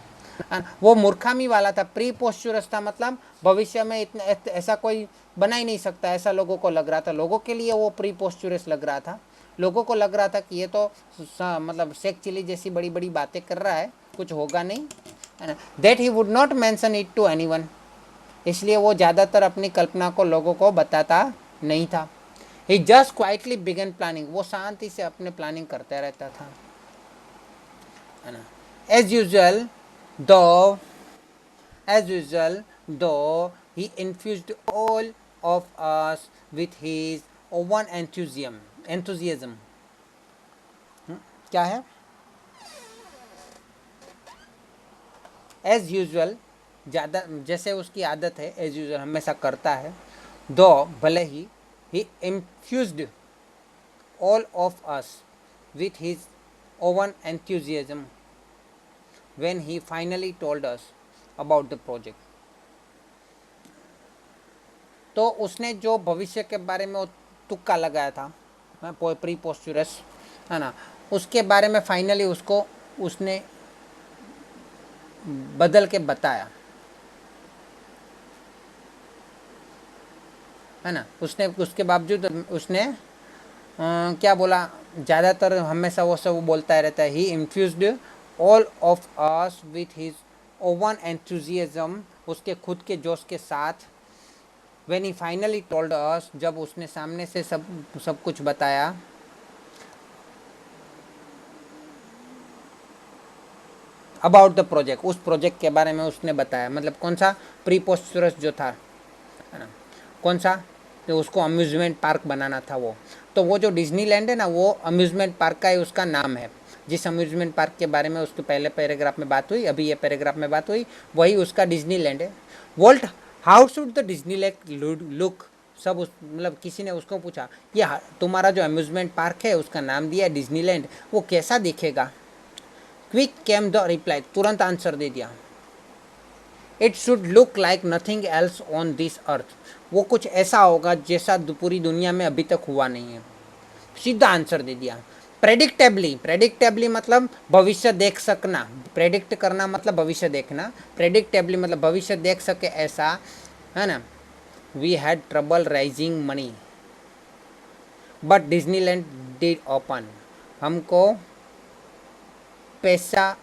S1: वो मूर्खामी वाला था। प्री पोस्चरस था मतलब भविष्य में इतना ऐसा कोई बना ही नहीं सकता, ऐसा लोगों को लग रहा था। लोगों के लिए वो प्री पोस्चरस लग रहा था। लोगों को लग रहा था कि ये तो मतलब शेख चिली जैसी बड़ी बड़ी बातें कर रहा है, कुछ होगा नहीं, है ना। That he would not mention it to anyone, इसलिए वो ज़्यादातर अपनी कल्पना को लोगों को बताता नहीं था। ही जस्ट क्वाइटली बिगन प्लानिंग, वो शांति से अपने प्लानिंग करता रहता था, है ना। एज यूजल दो he infused all of us with his own enthusiasm. क्या है? एज यूजल, ज़्यादा जैसे उसकी आदत है, एज यूजल हमेशा करता है, दो भले ही infused all of us with his own enthusiasm when he finally told us about the project. तो उसने जो भविष्य के बारे में वो तुक्का लगाया था, प्रीपोस्चरस, है ना, उसके बारे में फाइनली उसको उसने बदल के बताया, है ना। उसने उसके बावजूद उसने क्या बोला, ज़्यादातर हमेशा वो सब बोलता रहता है, he infused all of us with his own enthusiasm, उसके खुद के जोश के साथ। When he finally told us, जब उसने सामने से सब कुछ बताया, अबाउट द प्रोजेक्ट, उस प्रोजेक्ट के बारे में उसने बताया, मतलब कौन सा, प्रीपोस्चरस जो था, है ना, कौन सा, तो उसको अम्यूज़मेंट पार्क बनाना था वो। तो वो जो डिज्नीलैंड है ना, वो अम्यूज़मेंट पार्क का ही उसका नाम है। जिस अम्यूज़मेंट पार्क के बारे में उसके पहले पैराग्राफ में बात हुई, अभी ये पैराग्राफ में बात हुई, वही उसका डिज्नीलैंड है। Walt, how should the Disneyland look, सब उस मतलब किसी ने उसको पूछा, ये तुम्हारा जो अम्यूज़मेंट पार्क है उसका नाम दिया है डिज्नीलैंड, वो कैसा दिखेगा। क्विक केम द रिप्लाई, तुरंत आंसर दे दिया, it should look like nothing else on this earth, वो कुछ ऐसा होगा जैसा पूरी दुनिया में अभी तक हुआ नहीं है। सीधा आंसर दे दिया। प्रेडिक्टेबली, प्रेडिक्टेबली मतलब भविष्य देख सकना, प्रेडिक्ट करना मतलब भविष्य देखना, प्रेडिक्टेबली मतलब भविष्य देख सके ऐसा, है ना। We had trouble raising money but Disneyland did open, हमको पैसा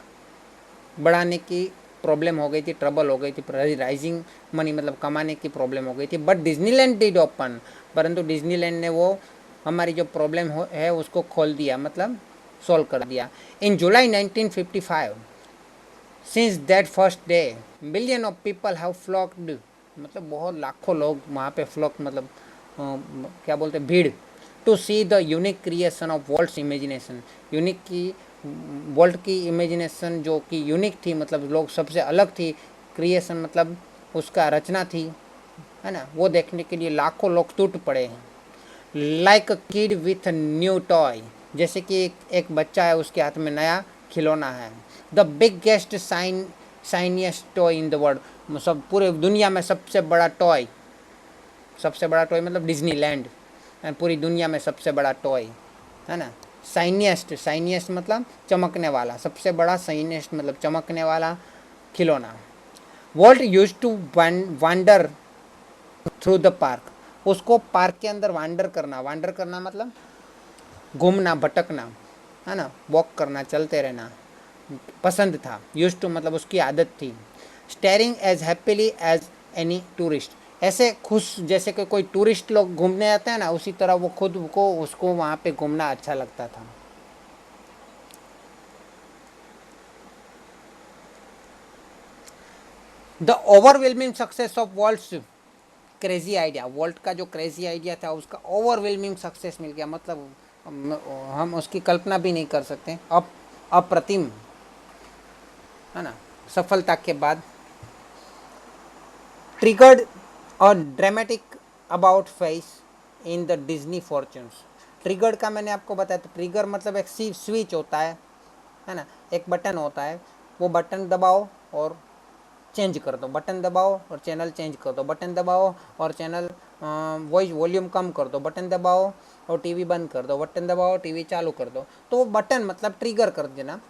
S1: बढ़ाने की प्रॉब्लम हो गई थी, ट्रबल हो गई थी, राइजिंग मनी मतलब कमाने की प्रॉब्लम हो गई थी, बट डिज्नीलैंड डिड ओपन, परंतु डिज्नीलैंड ने वो हमारी जो प्रॉब्लम है उसको खोल दिया, मतलब सॉल्व कर दिया। In July 1955, since that first day million of people have flocked, मतलब बहुत लाखों लोग वहाँ पे फ्लॉक मतलब क्या बोलते हैं, भीड़, to see the unique creation of world's imagination, unique की वर्ल्ड की इमेजिनेशन जो कि यूनिक थी, मतलब लोग सबसे अलग थी, क्रिएशन मतलब उसका रचना थी, है ना, वो देखने के लिए लाखों लोग टूट पड़े हैं। Like a kid with new toy, जैसे कि एक बच्चा है, उसके हाथ में नया खिलौना है। The biggest shiniest toy in the world, सब पूरे दुनिया में सबसे बड़ा टॉय, सबसे बड़ा टॉय मतलब डिज्नीलैंड, पूरी दुनिया में सबसे बड़ा टॉय, है ना। शाइनिएस्ट, शाइनिएस्ट मतलब चमकने वाला, सबसे बड़ा, शाइनिएस्ट मतलब चमकने वाला खिलौना। Walt used to wander through the park, उसको पार्क के अंदर वांडर करना मतलब घूमना, भटकना, है ना, वॉक करना, चलते रहना पसंद था। यूज टू मतलब उसकी आदत थी। Staring as happily as any tourist, ऐसे खुश जैसे कि कोई टूरिस्ट लोग घूमने आते हैं ना, उसी तरह वो खुद को उसको वहाँ पे घूमना अच्छा लगता था। The overwhelming success of Walt's crazy idea, Walt का जो क्रेजी आइडिया था उसका ओवरवेलमिंग सक्सेस मिल गया, मतलब हम उसकी कल्पना भी नहीं कर सकते, अप्रतिम, है ना, सफलता के बाद। ट्रिगर्ड और dramatic about face in the Disney fortunes, triggered का मैंने आपको बताया था, ट्रिगर मतलब एक स्विच होता है ना, एक बटन होता है, वो बटन दबाओ और चेंज कर दो, बटन दबाओ और चैनल चेंज कर दो, बटन दबाओ और चैनल वॉइस वॉल्यूम कम कर दो, बटन दबाओ और टीवी बंद कर दो, बटन दबाओ टीवी चालू कर दो, तो वो बटन मतलब ट्रिगर कर देना।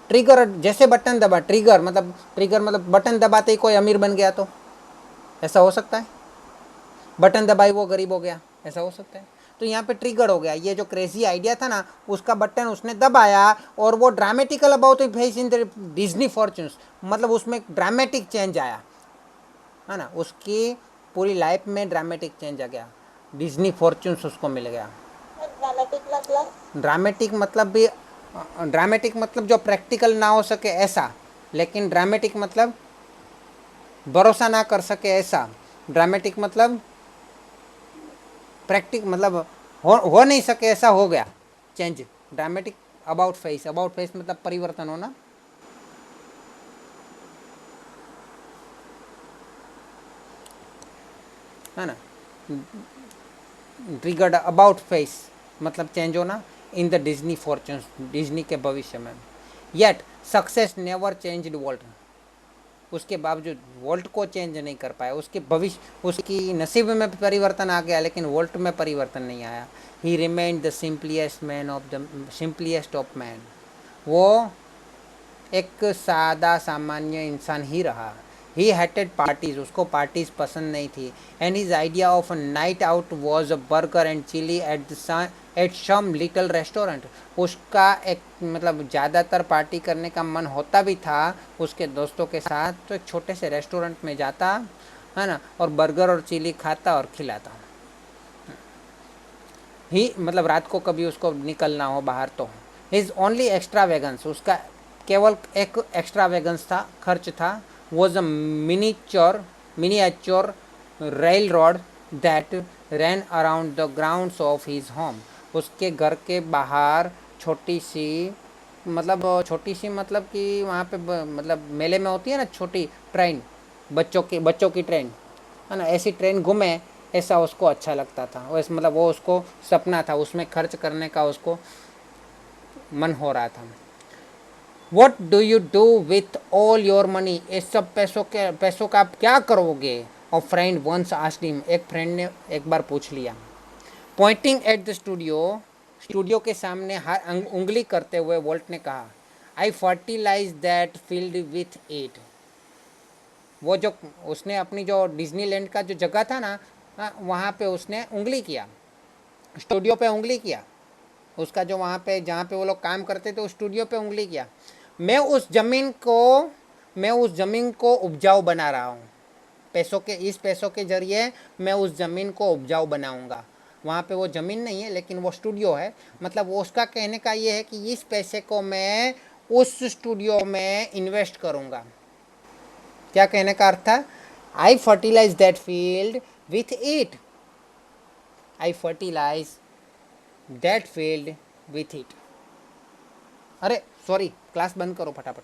S1: ट्रिगर जैसे बटन दबा, ट्रिगर मतलब बटन दबाते ही कोई अमीर बन गया, तो ऐसा हो सकता है, बटन दबाई वो गरीब हो गया, ऐसा हो सकता है। तो यहाँ पे ट्रिगर हो गया, ये जो क्रेजी आइडिया था ना, उसका बटन उसने दबाया और वो dramatical about face in the Disney fortunes, मतलब उसमें ड्रामेटिक चेंज आया, है ना, उसकी पूरी लाइफ में ड्रामेटिक चेंज आ गया, डिज्नी फॉर्च्यून्स उसको मिल गया।
S2: ड्रामेटिक मतलब
S1: ड्रामेटिक मतलब जो प्रैक्टिकल ना हो सके ऐसा, लेकिन ड्रामेटिक मतलब भरोसा ना कर सके ऐसा, ड्रामेटिक मतलब मतलब हो नहीं सके ऐसा हो गया चेंज, ड्रामेटिक अबाउट फेस मतलब परिवर्तन होना। है ना, ट्रिगर्ड अबाउट फेस मतलब चेंज होना in the Disney fortunes, Disney के भविष्य में। Yet success never changed world, उसके बावजूद वोल्ट को चेंज नहीं कर पाया। उसके भविष्य उसकी नसीब में परिवर्तन आ गया लेकिन वोल्ट में परिवर्तन नहीं आया। He remained the simplest of man. वो एक सादा सामान्य इंसान ही रहा। ही हेटेड पार्टीज, उसको पार्टीज पसंद नहीं थी। And his idea of a night out was a burger and chili at some little restaurant. उसका एक मतलब ज़्यादातर पार्टी करने का मन होता भी था उसके दोस्तों के साथ तो एक छोटे से रेस्टोरेंट में जाता है ना, और बर्गर और चिली खाता और खिलाता। ही मतलब रात को कभी उसको निकलना हो बाहर तो हिज ओनली एक्स्ट्रा वैगन्स, उसका केवल एक एक्स्ट्रा वैगन्स था, खर्च था, was a miniature railroad that ran around the grounds of his home. उसके घर के बाहर छोटी सी मतलब कि वहाँ पे मतलब मेले में होती है ना छोटी ट्रेन, बच्चों की ट्रेन है ना, ऐसी ट्रेन घूमे ऐसा उसको अच्छा लगता था। वैसे मतलब वो उसको सपना था, उसमें खर्च करने का उसको मन हो रहा था। What do you do with all your money, इस सब पैसों का आप क्या करोगे? और फ्रेंड वंस आस्क्ड हिम, एक फ्रेंड ने एक बार पूछ लिया। पॉइंटिंग एट द स्टूडियो के सामने उंगली करते हुए वोल्ट ने कहा, I fertilize that field with it. वो जो उसने अपनी जो डिज्नीलैंड का जो जगह था ना, वहाँ पे उसने उंगली किया, स्टूडियो पे उंगली किया, उसका जो वहाँ पे जहाँ पे वो लोग काम करते थे उस स्टूडियो पे उंगली किया। मैं उस ज़मीन को उपजाऊ बना रहा हूँ। इस पैसों के जरिए मैं उस ज़मीन को उपजाऊ बनाऊँगा। वहाँ पे वो ज़मीन नहीं है लेकिन वो स्टूडियो है। मतलब वो उसका कहने का ये है कि इस पैसे को मैं उस स्टूडियो में इन्वेस्ट करूँगा। क्या कहने का अर्थ था? I fertilize that field with it, I fertilize that field with it. अरे सॉरी, क्लास बंद करो फटाफट।